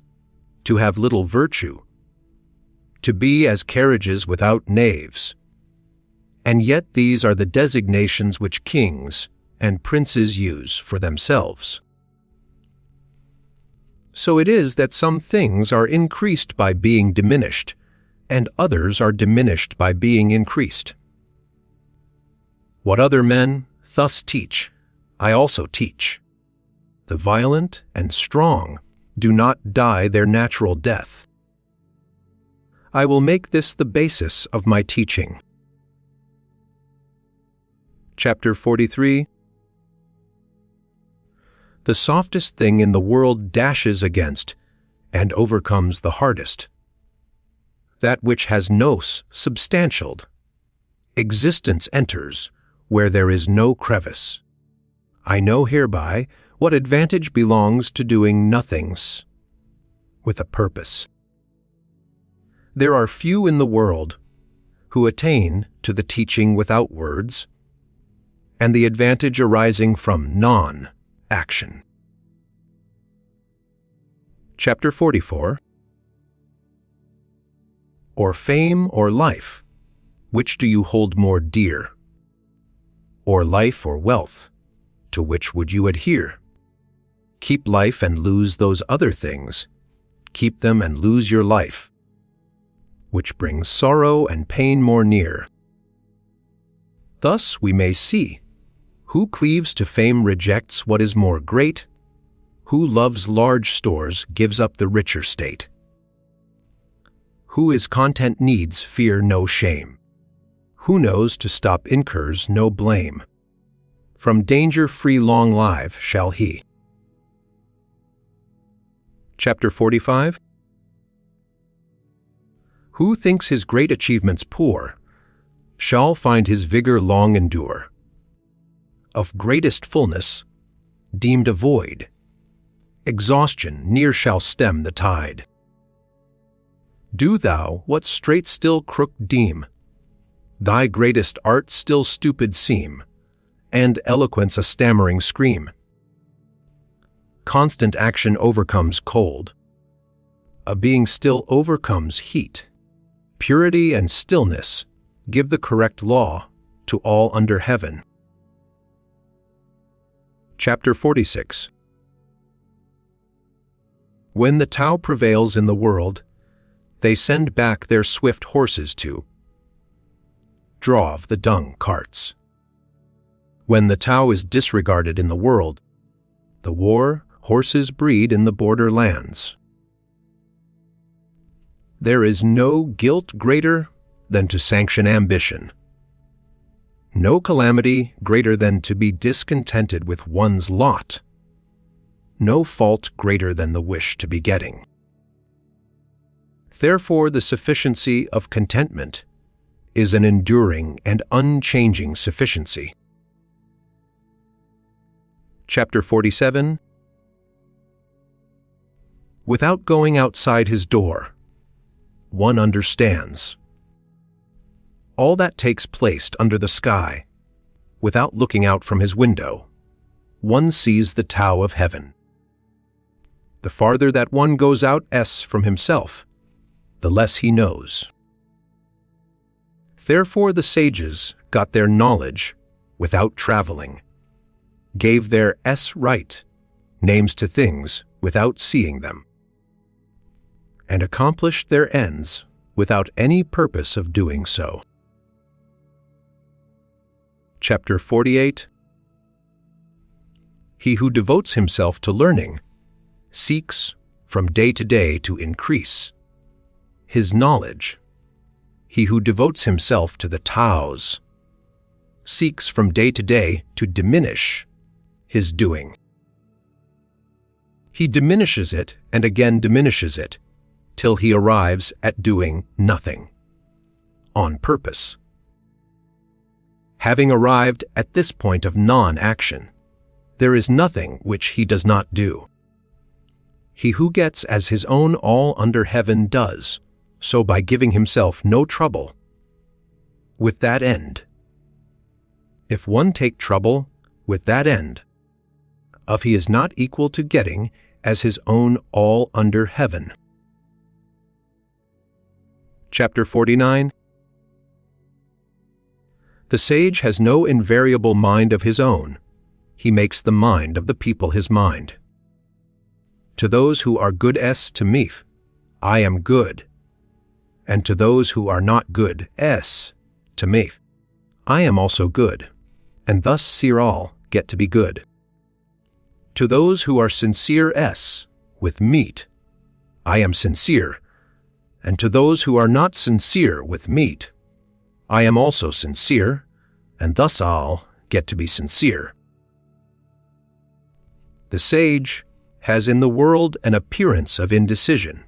to have little virtue, to be as carriages without naves. And yet these are the designations which kings and princes use for themselves. So it is that some things are increased by being diminished, and others are diminished by being increased. What other men thus teach, I also teach. The violent and strong do not die their natural death. I will make this the basis of my teaching. Chapter 43. The softest thing in the world dashes against and overcomes the hardest. That which has nos substantialed. Existence enters where there is no crevice. I know hereby what advantage belongs to doing nothings with a purpose. There are few in the world who attain to the teaching without words, and the advantage arising from non-action. Chapter 44. Or fame or life, which do you hold more dear? Or life or wealth, to which would you adhere? Keep life and lose those other things. Keep them and lose your life, which brings sorrow and pain more near. Thus we may see, who cleaves to fame rejects what is more great, who loves large stores gives up the richer state. Who his content needs fear no shame, who knows to stop incurs no blame. From danger free long live shall he. Chapter 45. Who thinks his great achievements poor, shall find his vigor long endure. Of greatest fullness, deemed a void, exhaustion near shall stem the tide. Do thou what straight still crook deem, thy greatest art still stupid seem, and eloquence a stammering scream. Constant action overcomes cold, a being still overcomes heat. Purity and stillness give the correct law to all under heaven. Chapter 46. When the Tao prevails in the world, they send back their swift horses to draw the dung carts. When the Tao is disregarded in the world, the war horses breed in the border lands. There is no guilt greater than to sanction ambition, no calamity greater than to be discontented with one's lot, no fault greater than the wish to be getting. Therefore, the sufficiency of contentment is an enduring and unchanging sufficiency. Chapter 47. Without going outside his door, one understands all that takes place under the sky. Without looking out from his window, one sees the Tao of heaven. The farther that one goes out from himself, the less he knows. Therefore the sages got their knowledge without traveling, gave their right names to things without seeing them, and accomplished their ends without any purpose of doing so. Chapter 48. He who devotes himself to learning seeks from day to day to increase his knowledge. He who devotes himself to the Taos seeks from day to day to diminish his doing. He diminishes it and again diminishes it till he arrives at doing nothing, on purpose. Having arrived at this point of non-action, there is nothing which he does not do. He who gets as his own all under heaven does so by giving himself no trouble with that end. If one take trouble with that end, of he is not equal to getting as his own all under heaven. Chapter 49. The sage has no invariable mind of his own. He makes the mind of the people his mind. To those who are good to me, I am good. And to those who are not good to me, I am also good. And thus see all get to be good. To those who are sincere with meat, I am sincere. And to those who are not sincere with meat, I am also sincere, and thus all get to be sincere. The sage has in the world an appearance of indecision,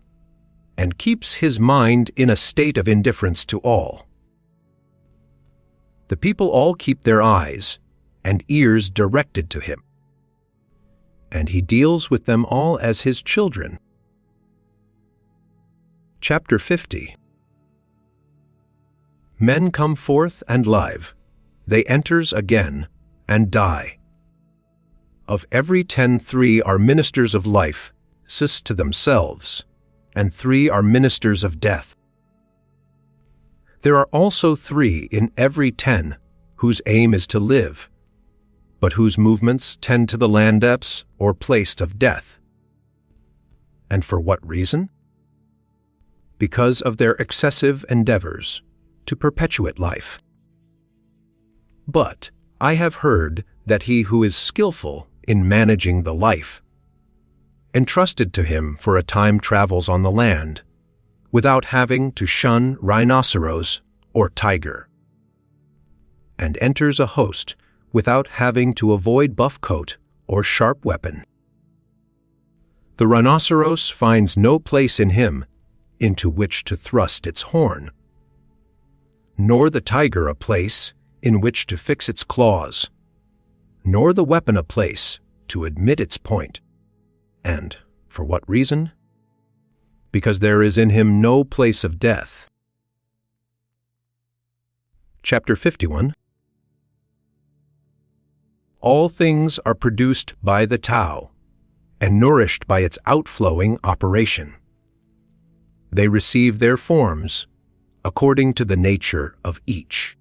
and keeps his mind in a state of indifference to all. The people all keep their eyes and ears directed to him, and he deals with them all as his children. Chapter 50. Men come forth and live, they enters again and die. Of every 10, 3 are ministers of life, to themselves, and 3 are ministers of death. There are also 3 in every 10 whose aim is to live, but whose movements tend to the landeps or place of death. And for what reason? Because of their excessive endeavors to perpetuate life. But I have heard that he who is skillful in managing the life, entrusted to him for a time travels on the land, without having to shun rhinoceros or tiger, and enters a host without having to avoid buff coat or sharp weapon. The rhinoceros finds no place in him into which to thrust its horn, nor the tiger a place in which to fix its claws, nor the weapon a place to admit its point. And for what reason? Because there is in him no place of death. Chapter 51. All things are produced by the Tao, and nourished by its outflowing operation. They receive their forms according to the nature of each,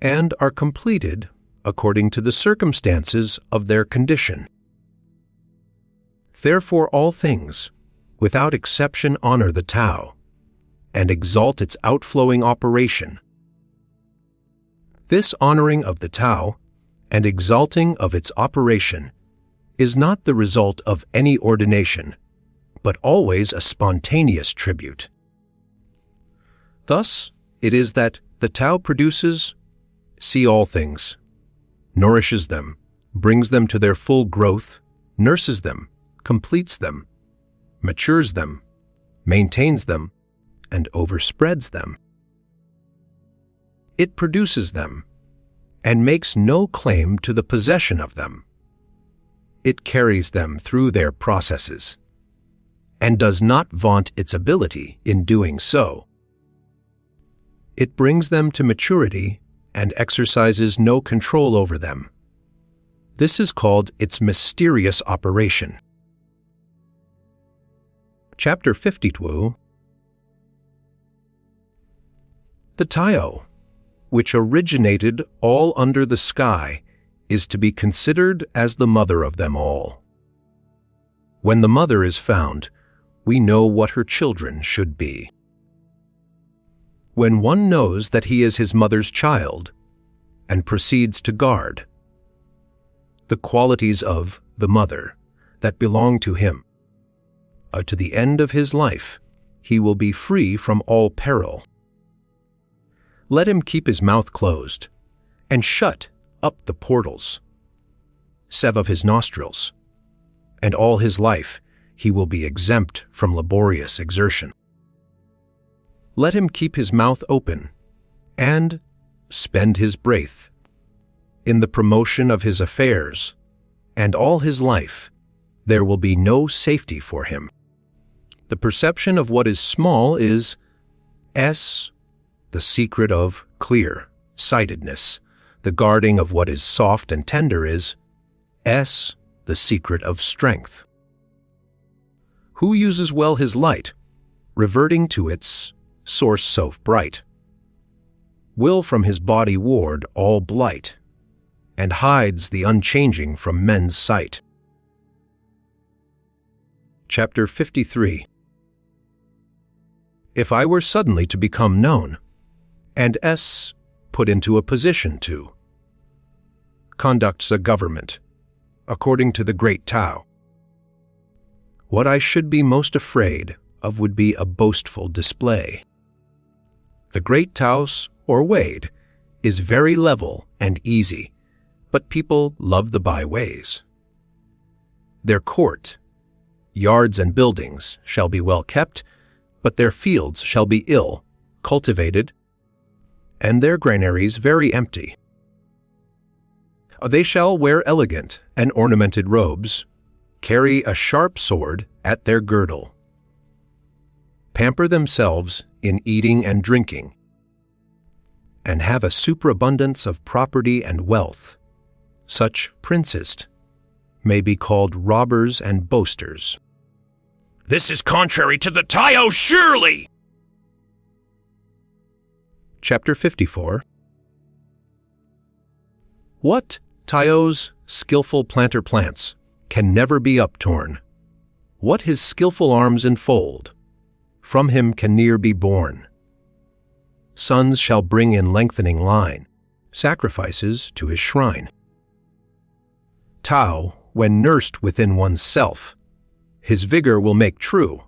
and are completed according to the circumstances of their condition. Therefore all things, without exception, honor the Tao, and exalt its outflowing operation. This honoring of the Tao and exalting of its operation is not the result of any ordination, but always a spontaneous tribute. Thus it is that the Tao produces, see all things, nourishes them, brings them to their full growth, nurses them, completes them, matures them, maintains them, and overspreads them. It produces them, and makes no claim to the possession of them. It carries them through their processes, and does not vaunt its ability in doing so. It brings them to maturity and exercises no control over them. This is called its mysterious operation. Chapter 52. The Tao, which originated all under the sky, is to be considered as the mother of them all. When the mother is found, we know what her children should be. When one knows that he is his mother's child and proceeds to guard the qualities of the mother that belong to him, to the end of his life, he will be free from all peril. Let him keep his mouth closed and shut up the portals, sev of his nostrils, and all his life he will be exempt from laborious exertion. Let him keep his mouth open and spend his breath in the promotion of his affairs, and all his life there will be no safety for him. The perception of what is small is the secret of clear-sightedness. The guarding of what is soft and tender is the secret of strength. Who uses well his light, reverting to its source so bright, will from his body ward all blight, and hides the unchanging from men's sight. Chapter 53. If I were suddenly to become known, and put into a position to conduct a government, according to the great Tao, what I should be most afraid of would be a boastful display. The great Tao's, or Wade, is very level and easy, but people love the byways. Their court, yards and buildings shall be well kept, but their fields shall be ill cultivated, and their granaries very empty. They shall wear elegant and ornamented robes, carry a sharp sword at their girdle, pamper themselves in eating and drinking, and have a superabundance of property and wealth. Such princes may be called robbers and boasters. This is contrary to the Tao, surely! Chapter 54. What Tao's skillful planter plants can never be uptorn. What his skillful arms enfold, from him can ne'er be born. Sons shall bring in lengthening line, sacrifices to his shrine. Tao, when nursed within one's self, his vigor will make true,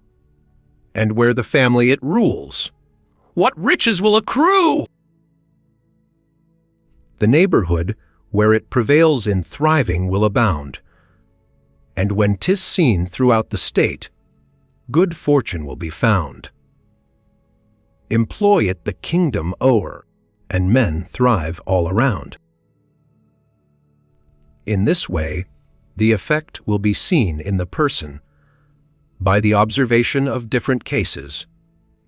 and where the family it rules, what riches will accrue! The neighborhood where it prevails in thriving will abound, and when 'tis seen throughout the state, good fortune will be found. Employ it the kingdom o'er, and men thrive all around. In this way, the effect will be seen in the person by the observation of different cases,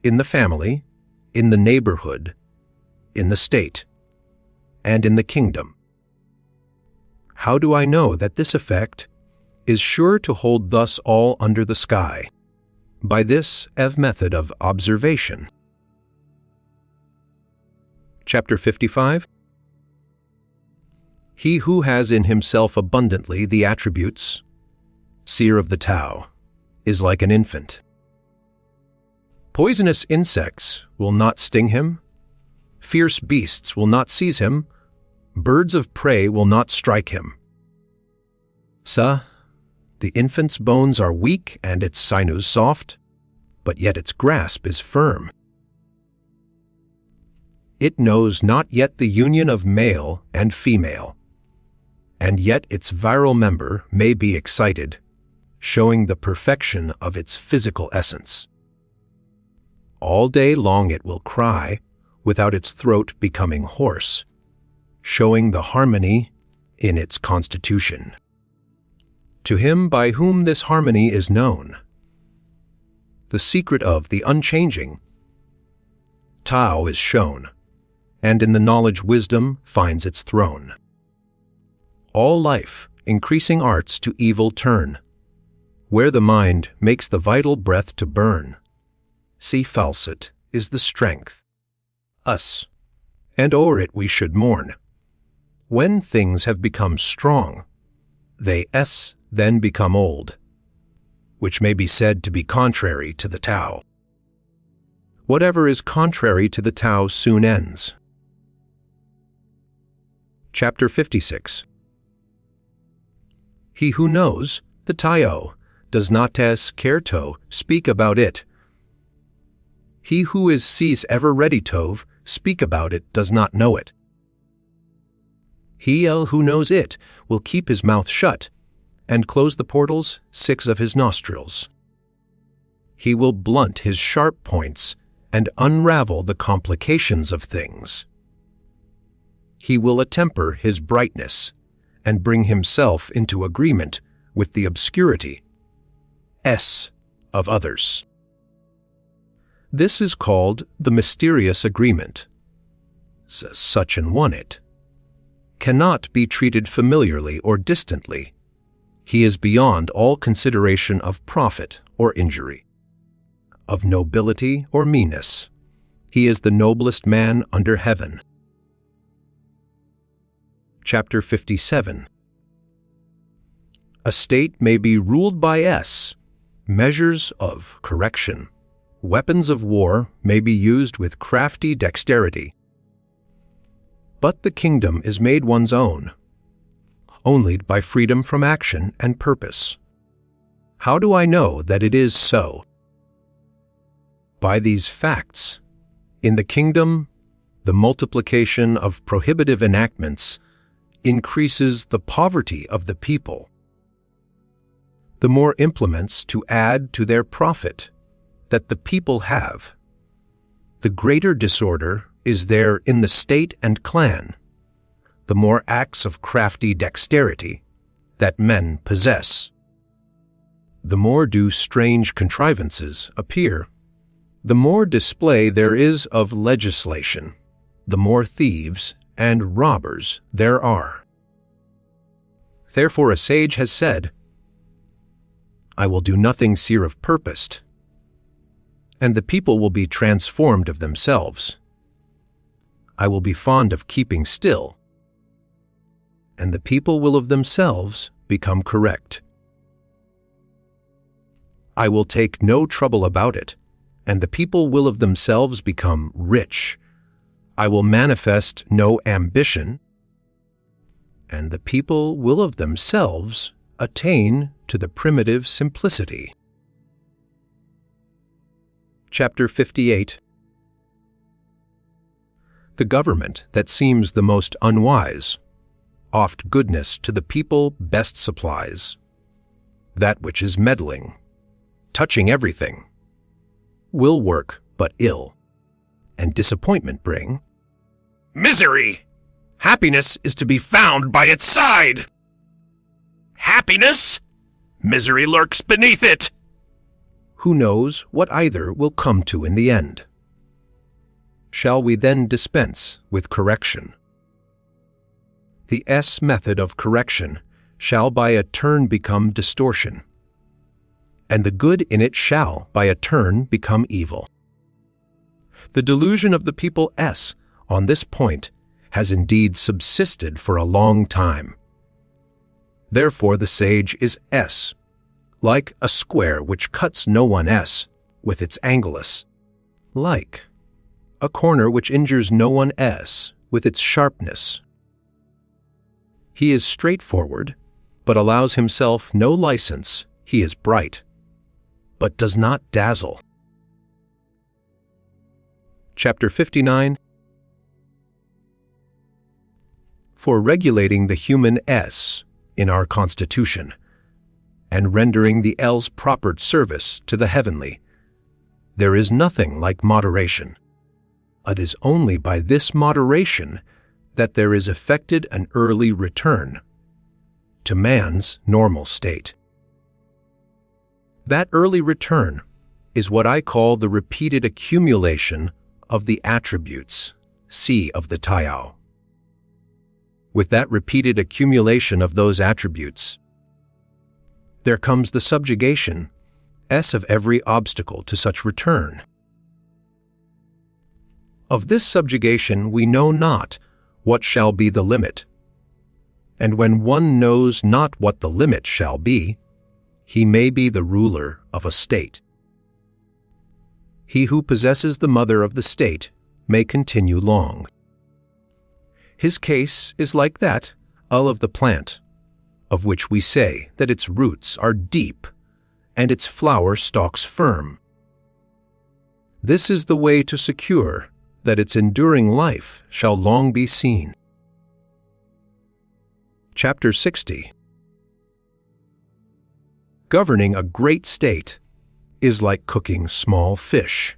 in the family, in the neighborhood, in the state, and in the kingdom. How do I know that this effect is sure to hold thus all under the sky? By this method of observation. Chapter 55. He who has in himself abundantly the attributes, seer of the Tao, is like an infant. Poisonous insects will not sting him, fierce beasts will not seize him, birds of prey will not strike him. The infant's bones are weak and its sinews soft, but yet its grasp is firm. It knows not yet the union of male and female, and yet its virile member may be excited, showing the perfection of its physical essence. All day long it will cry, without its throat becoming hoarse, showing the harmony in its constitution. To him by whom this harmony is known, the secret of the unchanging Tao is shown, and in the knowledge wisdom finds its throne. All life, increasing arts to evil turn, where the mind makes the vital breath to burn. See falset is the strength us, and o'er it we should mourn. When things have become strong, they then become old, which may be said to be contrary to the Tao. Whatever is contrary to the Tao soon ends. Chapter 56. He who knows the Tao does not care to speak about it. He who is sees ever ready to speak about it does not know it. He who knows it will keep his mouth shut and close the portals 6 of his nostrils. He will blunt his sharp points and unravel the complications of things. He will attemper his brightness and bring himself into agreement with the obscurity of others. This is called the mysterious agreement. Such an one it cannot be treated familiarly or distantly. He is beyond all consideration of profit or injury, of nobility or meanness. He is the noblest man under heaven. Chapter 57. A state may be ruled by measures of correction. Weapons of war may be used with crafty dexterity. But the kingdom is made one's own, only by freedom from action and purpose. How do I know that it is so? By these facts. In the kingdom, the multiplication of prohibitive enactments increases the poverty of the people. The more implements to add to their profit that the people have, the greater disorder is there in the state and clan, the more acts of crafty dexterity that men possess. The more do strange contrivances appear, the more display there is of legislation, the more thieves and robbers there are. Therefore a sage has said, I will do nothing sere of purpose, and the people will be transformed of themselves. I will be fond of keeping still, and the people will of themselves become correct. I will take no trouble about it, and the people will of themselves become rich. I will manifest no ambition, and the people will of themselves attain to the primitive simplicity. Chapter 58. The government that seems the most unwise, oft goodness to the people best supplies. That which is meddling, touching everything, will work but ill, and disappointment bring Misery! Happiness is to be found by its side. Happiness? Misery lurks beneath it. Who knows what either will come to in the end? Shall we then dispense with correction? The method of correction shall by a turn become distortion, and the good in it shall by a turn become evil. The delusion of the people on this point has indeed subsisted for a long time. Therefore the sage is like a square which cuts no one with its angulus, like a corner which injures no one with its sharpness. He is straightforward, but allows himself no license. He is bright, but does not dazzle. Chapter 59. For regulating the human in our constitution, and rendering the proper service to the heavenly, there is nothing like moderation. It is only by this moderation that there is effected an early return to man's normal state. That early return is what I call the repeated accumulation of the attributes, of the Tao. With that repeated accumulation of those attributes, there comes the subjugation of every obstacle to such return. Of this subjugation we know not what shall be the limit. And when one knows not what the limit shall be, he may be the ruler of a state. He who possesses the mother of the state may continue long. His case is like that of the plant, of which we say that its roots are deep and its flower stalks firm. This is the way to secure that its enduring life shall long be seen. Chapter 60. Governing a great state is like cooking small fish.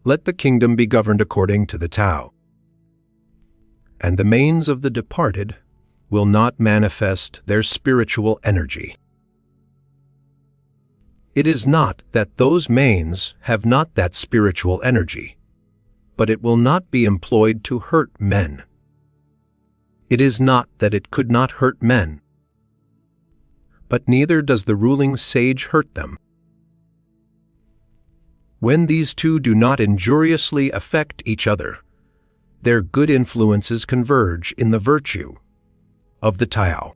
Let the kingdom be governed according to the Tao, and the manes of the departed will not manifest their spiritual energy. It is not that those manes have not that spiritual energy, but it will not be employed to hurt men. It is not that it could not hurt men, but neither does the ruling sage hurt them. When these two do not injuriously affect each other, their good influences converge in the virtue of the Tao.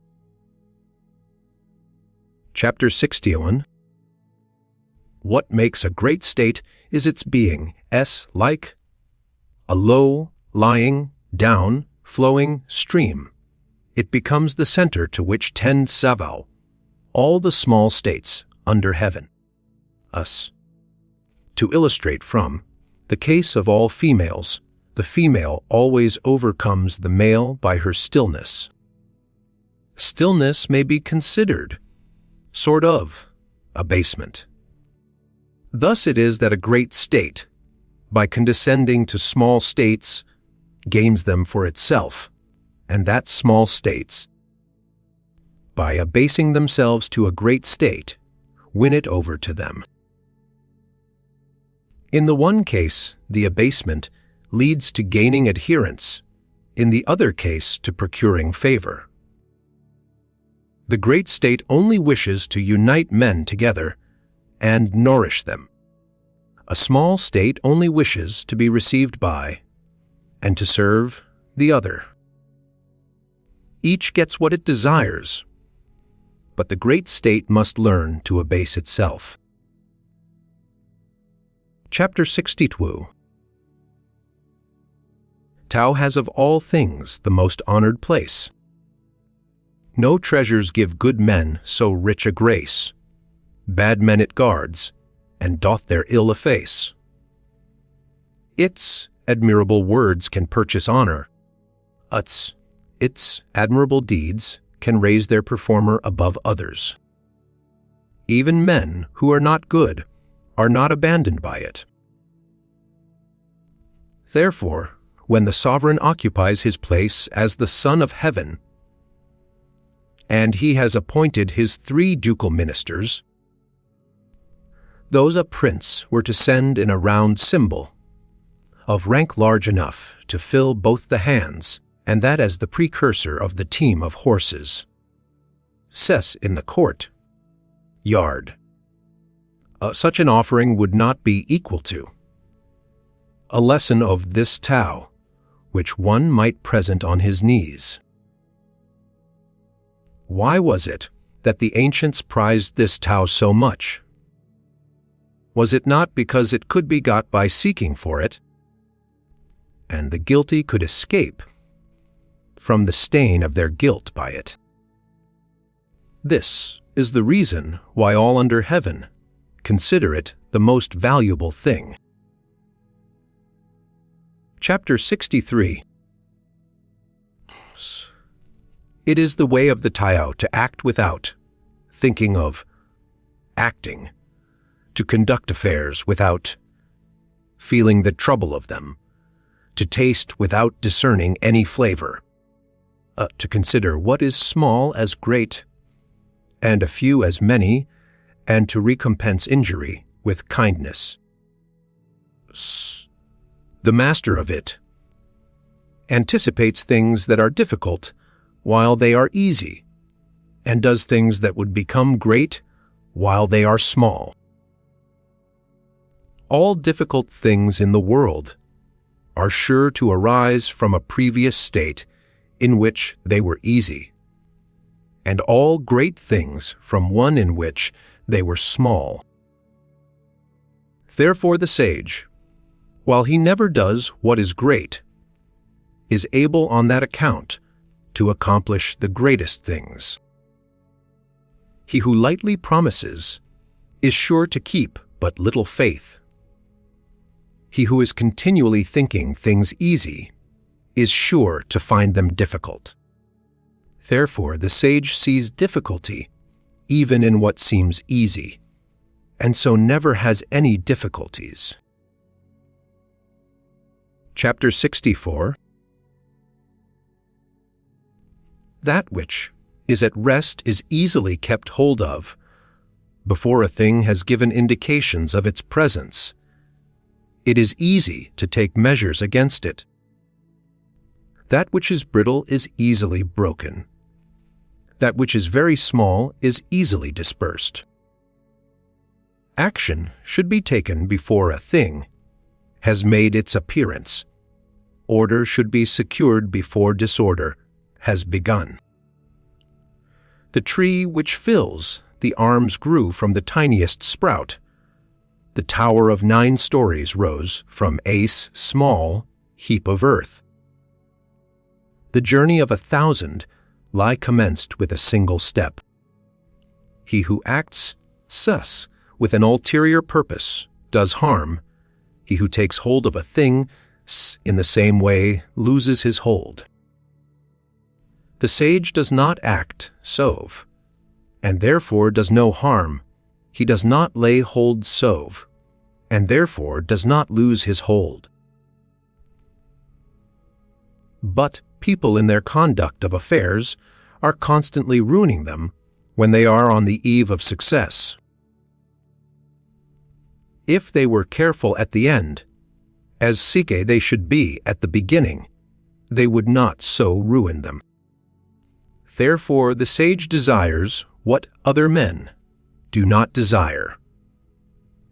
Chapter 61. What makes a great state is its being like a low, lying, down, flowing stream. It becomes the center to which tend Savao, all the small states under heaven. To illustrate from the case of all females, the female always overcomes the male by her stillness. Stillness may be considered sort of abasement. Thus it is that a great state, by condescending to small states, gains them for itself, and that small states, by abasing themselves to a great state, win it over to them. In the one case, the abasement leads to gaining adherents, in the other case to procuring favor. The great state only wishes to unite men together and nourish them. A small state only wishes to be received by and to serve the other. Each gets what it desires, but the great state must learn to abase itself. Chapter 62. Tao has of all things the most honored place. No treasures give good men so rich a grace. Bad men it guards, and doth their ill efface. Its admirable words can purchase honor. Its admirable deeds can raise their performer above others. Even men who are not good are not abandoned by it. Therefore, when the sovereign occupies his place as the Son of Heaven, and he has appointed his 3 ducal ministers, those a prince were to send in a round symbol, of rank large enough to fill both the hands, and that as the precursor of the team of horses. Ses in the court, yard. Such an offering would not be equal to a lesson of this Tao, which one might present on his knees. Why was it that the ancients prized this Tao so much? Was it not because it could be got by seeking for it, and the guilty could escape from the stain of their guilt by it? This is the reason why all under heaven consider it the most valuable thing. Chapter 63. It is the way of the Tao to act without thinking of acting, to conduct affairs without feeling the trouble of them, to taste without discerning any flavor, to consider what is small as great, and a few as many, and to recompense injury with kindness. The master of it anticipates things that are difficult while they are easy, and does things that would become great while they are small. all difficult things in the world are sure to arise from a previous state in which they were easy, and all great things from one in which they were small. Therefore the sage, while he never does what is great, is able on that account to accomplish the greatest things. He who lightly promises is sure to keep but little faith. He who is continually thinking things easy is sure to find them difficult. Therefore, the sage sees difficulty even in what seems easy, and so never has any difficulties. Chapter 64. That which is at rest is easily kept hold of before a thing has given indications of its presence. It is easy to take measures against it. That which is brittle is easily broken. That which is very small is easily dispersed. Action should be taken before a thing has made its appearance. Order should be secured before disorder has begun. The tree which fills the arms grew from the tiniest sprout. The tower of 9 stories rose from a small heap of earth. The journey of 1,000 lie commenced with a single step. He who acts thus with an ulterior purpose does harm. He who takes hold of a thing in the same way loses his hold. The sage does not act sove, and therefore does no harm. He does not lay hold sove, and therefore does not lose his hold. But people in their conduct of affairs are constantly ruining them when they are on the eve of success. If they were careful at the end, as Sike they should be at the beginning, they would not so ruin them. Therefore the sage desires what other men do not desire,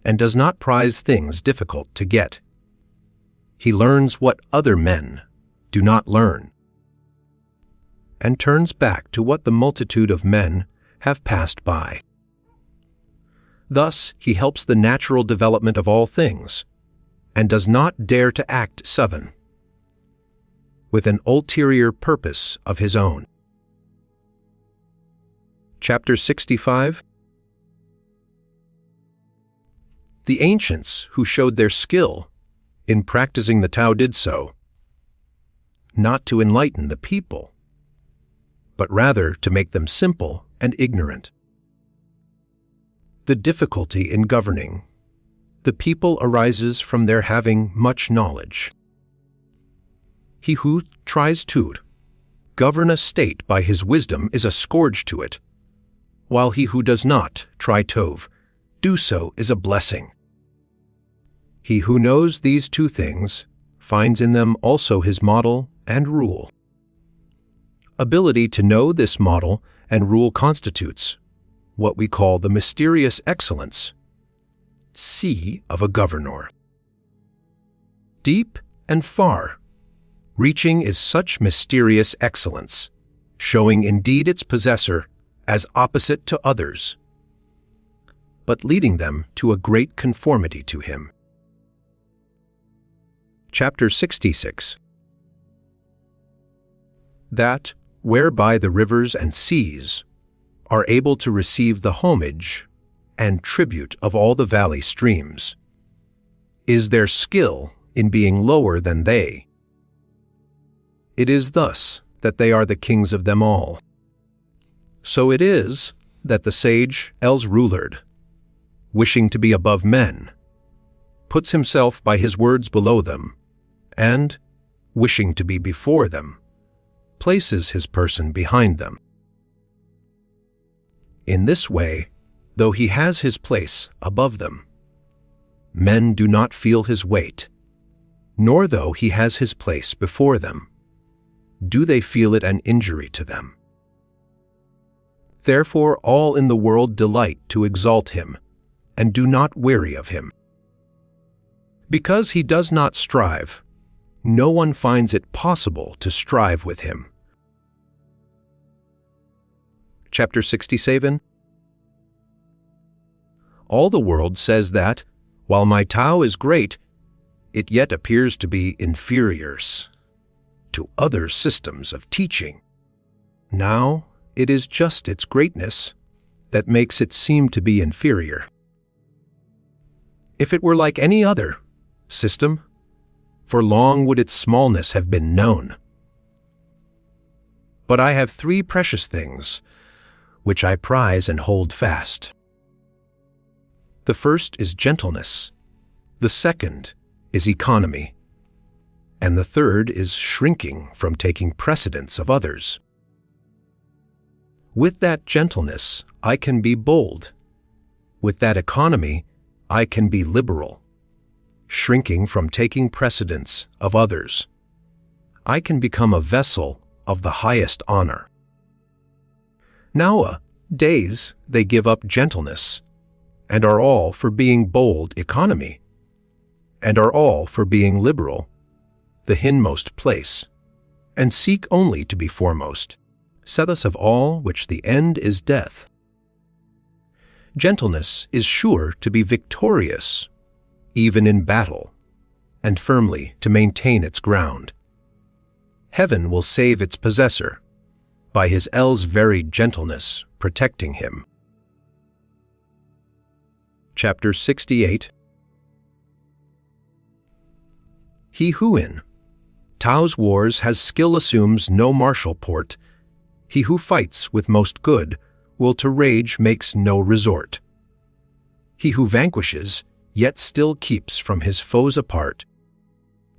and does not prize things difficult to get. He learns what other men do not learn, and turns back to what the multitude of men have passed by. Thus he helps the natural development of all things, and does not dare to act with an ulterior purpose of his own. Chapter 65. The ancients who showed their skill in practicing the Tao did so, not to enlighten the people, but rather to make them simple and ignorant. The difficulty in governing the people arises from their having much knowledge. He who tries to govern a state by his wisdom is a scourge to it, while he who does not try to do so is a blessing. He who knows these two things finds in them also his model and rule. Ability to know this model and rule constitutes what we call the mysterious excellence of a governor. Deep and far reaching is such mysterious excellence, showing indeed its possessor as opposite to others, but leading them to a great conformity to him. Chapter 66. That whereby the rivers and seas are able to receive the homage and tribute of all the valley streams is their skill in being lower than they. It is thus that they are the kings of them all. So it is that the sage els rulerd, wishing to be above men, puts himself by his words below them, and, wishing to be before them, places his person behind them. In this way, though he has his place above them, men do not feel his weight, nor though he has his place before them, do they feel it an injury to them. Therefore all in the world delight to exalt him, and do not weary of him. Because he does not strive, no one finds it possible to strive with him. Chapter 67. All the world says that, while my Tao is great, it yet appears to be inferior to other systems of teaching. Now, it is just its greatness that makes it seem to be inferior. If it were like any other system, for long would its smallness have been known. But I have 3 precious things which I prize and hold fast. The first is gentleness, the second is economy, and the third is shrinking from taking precedence of others. With that gentleness, I can be bold. With that economy, I can be liberal. Shrinking from taking precedence of others, I can become a vessel of the highest honor. Nowadays, they give up gentleness, and are all for being bold economy, and are all for being liberal, the hindmost place, and seek only to be foremost, saithus of all which the end is death. Gentleness is sure to be victorious, even in battle, and firmly to maintain its ground. Heaven will save its possessor, by his L's very gentleness protecting him. Chapter 68. He who in Tao's wars has skill assumes no martial port. He who fights with most good will to rage makes no resort. He who vanquishes yet still keeps from his foes apart.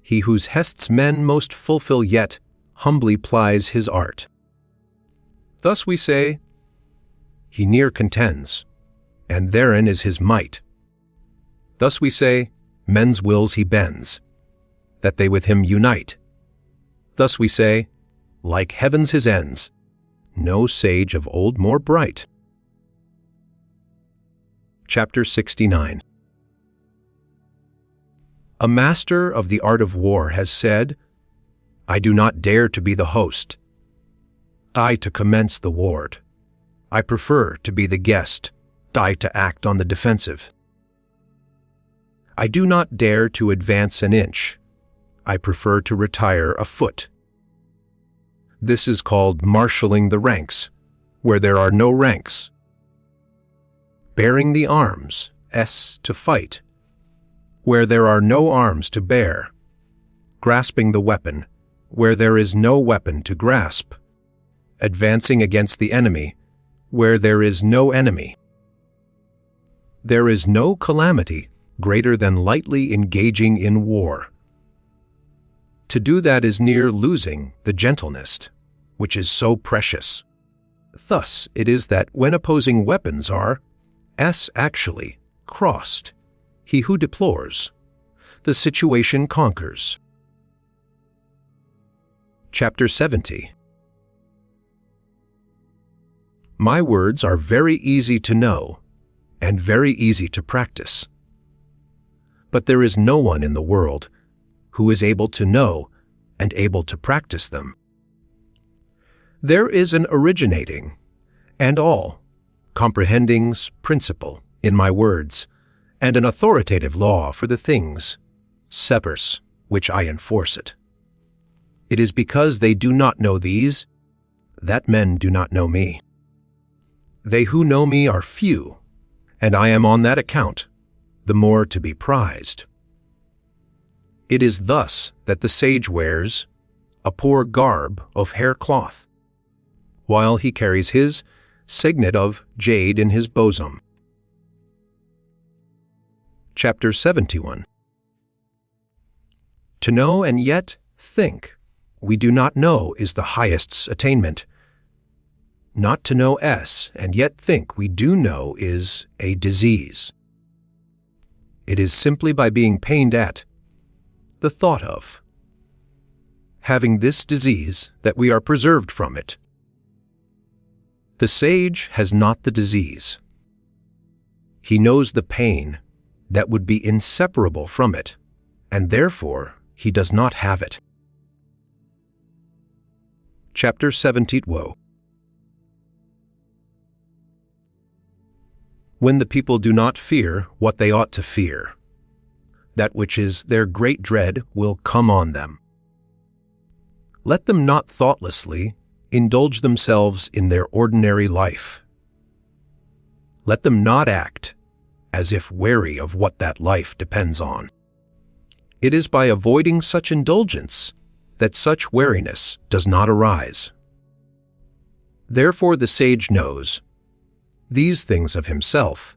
He whose hests men most fulfill yet humbly plies his art. Thus we say, he near contends, and therein is his might. Thus we say, men's wills he bends, that they with him unite. Thus we say, like heaven's his ends, no sage of old more bright. Chapter 69. A master of the art of war has said, I do not dare to be the host, I to commence the ward. I prefer to be the guest, I to act on the defensive. I do not dare to advance an inch, I prefer to retire a foot. This is called marshalling the ranks, where there are no ranks. Bearing the arms, to fight, where there are no arms to bear. Grasping the weapon, where there is no weapon to grasp. Advancing against the enemy, where there is no enemy. There is no calamity greater than lightly engaging in war. To do that is near losing the gentleness, which is so precious. Thus it is that when opposing weapons are, actually, crossed, he who deplores, the situation conquers. Chapter 70. My words are very easy to know, and very easy to practice. But there is no one in the world who is able to know and able to practice them. There is an originating and all comprehending's principle in my words, and an authoritative law for the things, severs, which I enforce it. It is because they do not know these, that men do not know me. They who know me are few, and I am on that account the more to be prized. It is thus that the sage wears a poor garb of hair cloth, while he carries his signet of jade in his bosom. Chapter 71. To know and yet think we do not know is the highest's attainment. Not to know and yet think we do know is a disease. It is simply by being pained at, the thought of, having this disease that we are preserved from it. The sage has not the disease. He knows the pain that would be inseparable from it, and therefore he does not have it. Chapter 72. When the people do not fear what they ought to fear, that which is their great dread will come on them. Let them not thoughtlessly indulge themselves in their ordinary life. Let them not act as if wary of what that life depends on. It is by avoiding such indulgence that such wariness does not arise. Therefore the sage knows these things of himself,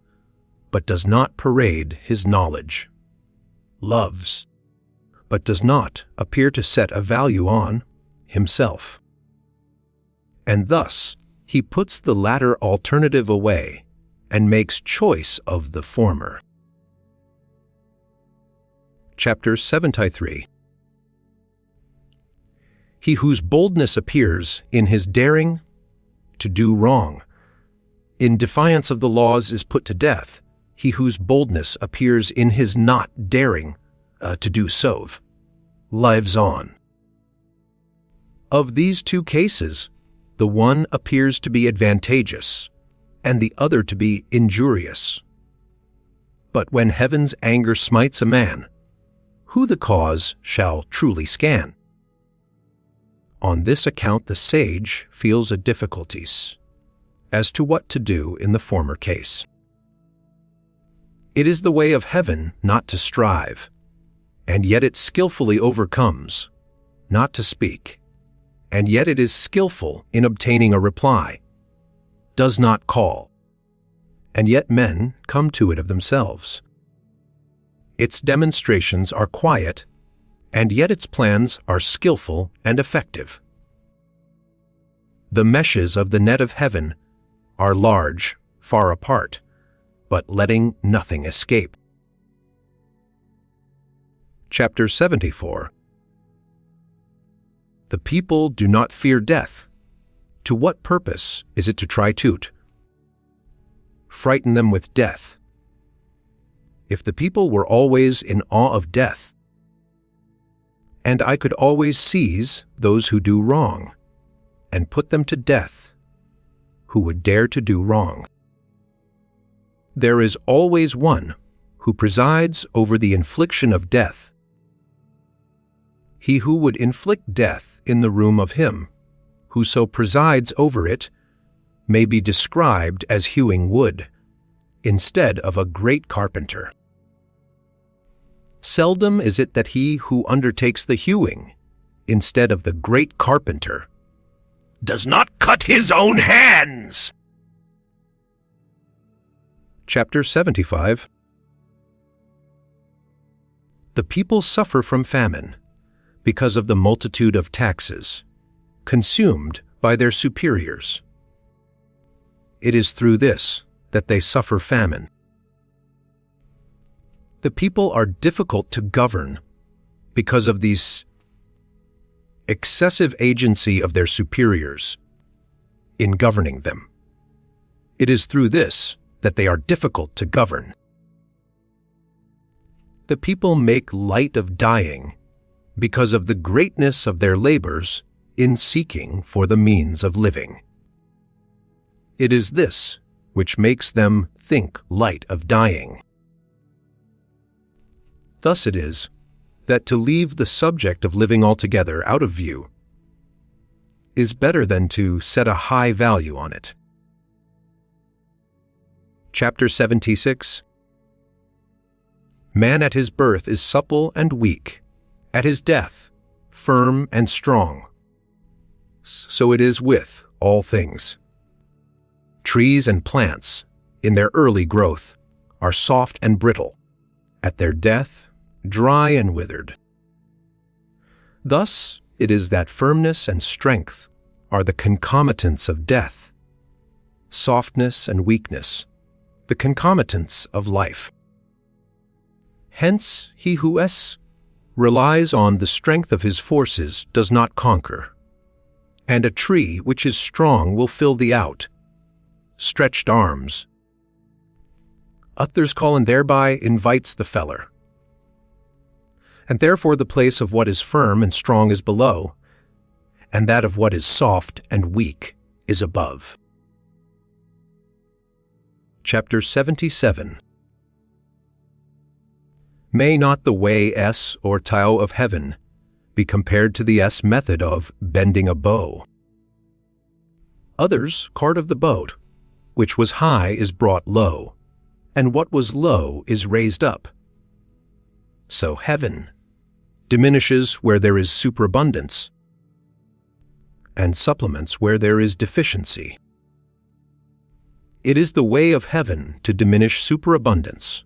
but does not parade his knowledge, loves, but does not appear to set a value on himself. And thus he puts the latter alternative away and makes choice of the former. Chapter 73. He whose boldness appears in his daring to do wrong, in defiance of the laws is put to death. He whose boldness appears in his not daring to do so lives on. Of these two cases, the one appears to be advantageous, and the other to be injurious. But when heaven's anger smites a man, who the cause shall truly scan? On this account the sage feels a difficulties as to what to do in the former case. It is the way of heaven not to strive, and yet it skillfully overcomes, not to speak, and yet it is skillful in obtaining a reply, does not call, and yet men come to it of themselves. Its demonstrations are quiet, and yet its plans are skillful and effective. The meshes of the net of heaven are large, far apart, but letting nothing escape. Chapter 74. The people do not fear death. To what purpose is it to try to frighten them with death? If the people were always in awe of death, and I could always seize those who do wrong, and put them to death, who would dare to do wrong. There is always one who presides over the infliction of death. He who would inflict death in the room of him who so presides over it may be described as hewing wood, instead of a great carpenter. Seldom is it that he who undertakes the hewing, instead of the great carpenter, does not cut his own hands. Chapter 75. The people suffer from famine because of the multitude of taxes, consumed by their superiors. It is through this that they suffer famine. The people are difficult to govern because of these excessive agency of their superiors in governing them. It is through this that they are difficult to govern. The people make light of dying because of the greatness of their labors in seeking for the means of living. It is this which makes them think light of dying. Thus it is that to leave the subject of living altogether out of view is better than to set a high value on it. Chapter 76. Man at his birth is supple and weak, at his death firm and strong. So it is with all things. Trees and plants, in their early growth, are soft and brittle, at their death dry and withered. Thus it is that firmness and strength are the concomitants of death, softness and weakness, the concomitants of life. Hence he who relies on the strength of his forces does not conquer, and a tree which is strong will fill thee out, stretched arms. Others call and thereby invites the feller. and therefore the place of what is firm and strong is below, and that of what is soft and weak is above. Chapter 77. May not the way S or Tao of heaven be compared to the S method of bending a bow? Others cart of the boat, which was high is brought low, and what was low is raised up. So heaven diminishes where there is superabundance, and supplements where there is deficiency. It is the way of heaven to diminish superabundance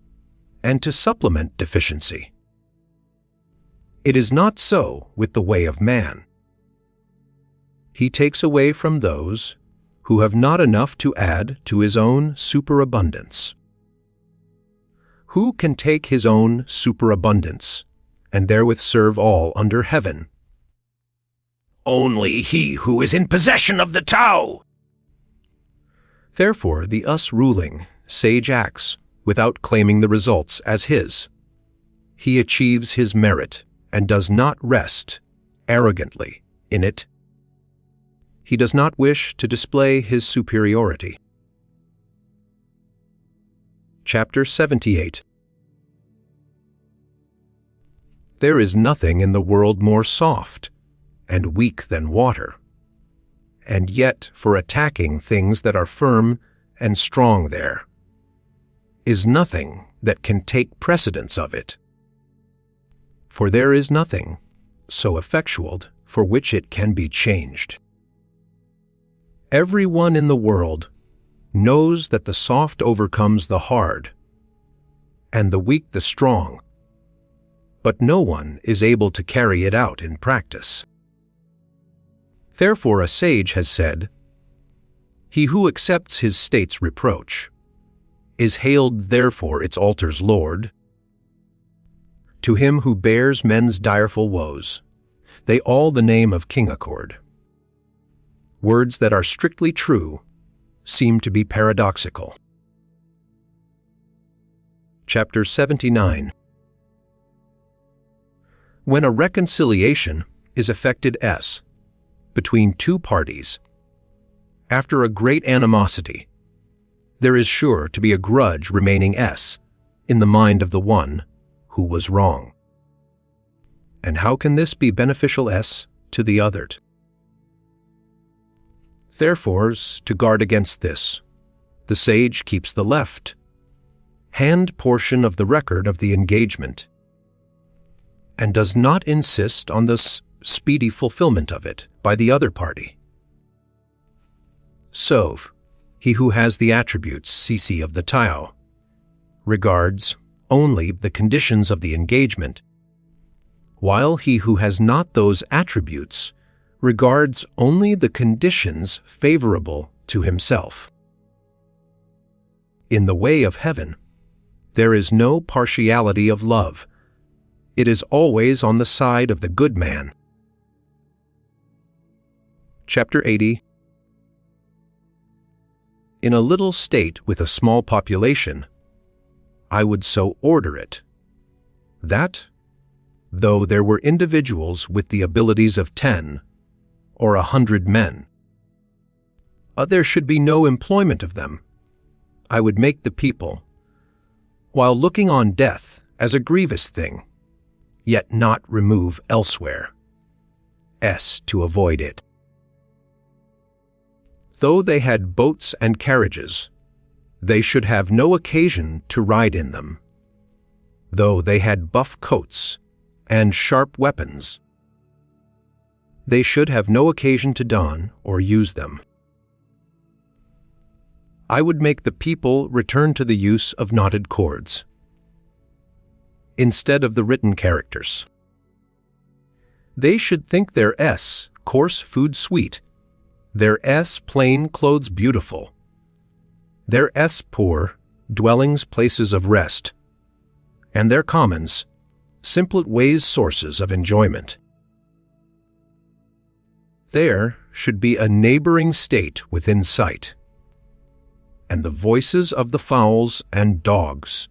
and to supplement deficiency. It is not so with the way of man. He takes away from those who have not enough to add to his own superabundance. Who can take his own superabundance and therewith serve all under heaven? Only he who is in possession of the Tao. Therefore, the us ruling sage acts without claiming the results as his. He achieves his merit and does not rest arrogantly in it. He does not wish to display his superiority. Chapter 78. There is nothing in the world more soft and weak than water, and yet for attacking things that are firm and strong there is nothing that can take precedence of it. For there is nothing so effectual for which it can be changed. Everyone in the world knows that the soft overcomes the hard, and the weak the strong, but no one is able to carry it out in practice. Therefore a sage has said, "He who accepts his state's reproach is hailed therefore its altar's lord. To him who bears men's direful woes, they all the name of king accord." Words that are strictly true seem to be paradoxical. Chapter 79. When a reconciliation is effected S between two parties, after a great animosity, there is sure to be a grudge remaining S in the mind of the one who was wrong. And how can this be beneficial S to the other? Therefore, to guard against this, the sage keeps the left hand portion of the record of the engagement, and does not insist on the speedy fulfillment of it by the other party. So, he who has the attributes CC of the Tao regards only the conditions of the engagement, while he who has not those attributes regards only the conditions favorable to himself. In the way of heaven, there is no partiality of love. It is always on the side of the good man. Chapter 80. In a little state with a small population, I would so order it that, though there were individuals with the abilities of 10 or 100 men, there should be no employment of them. I would make the people, while looking on death as a grievous thing, yet not remove elsewhere, to avoid it. Though they had boats and carriages, they should have no occasion to ride in them. Though they had buff coats and sharp weapons, they should have no occasion to don or use them. I would make the people return to the use of knotted cords instead of the written characters. They should think their S coarse food sweet, their S plain clothes beautiful, their S poor dwellings places of rest, and their commons simple ways sources of enjoyment. There should be a neighboring state within sight, and the voices of the fowls and dogs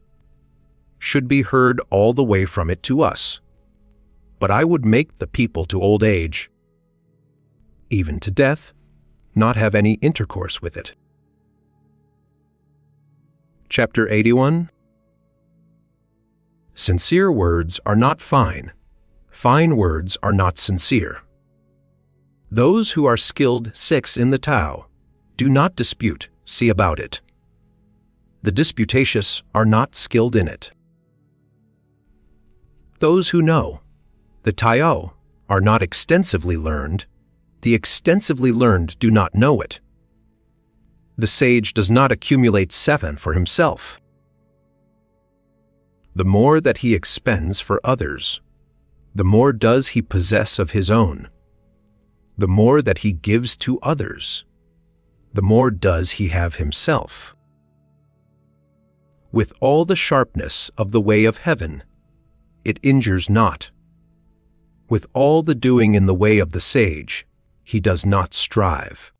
should be heard all the way from it to us, but I would make the people to old age, even to death, not have any intercourse with it. Chapter 81. Sincere words are not fine. Fine words are not sincere. Those who are skilled 6 in the Tao do not dispute, see about it. The disputatious are not skilled in it. Those who know the Tao are not extensively learned. The extensively learned do not know it. The sage does not accumulate 7 for himself. The more that he expends for others, the more does he possess of his own. The more that he gives to others, the more does he have himself. With all the sharpness of the way of heaven, it injures not. With all the doing in the way of the sage, he does not strive.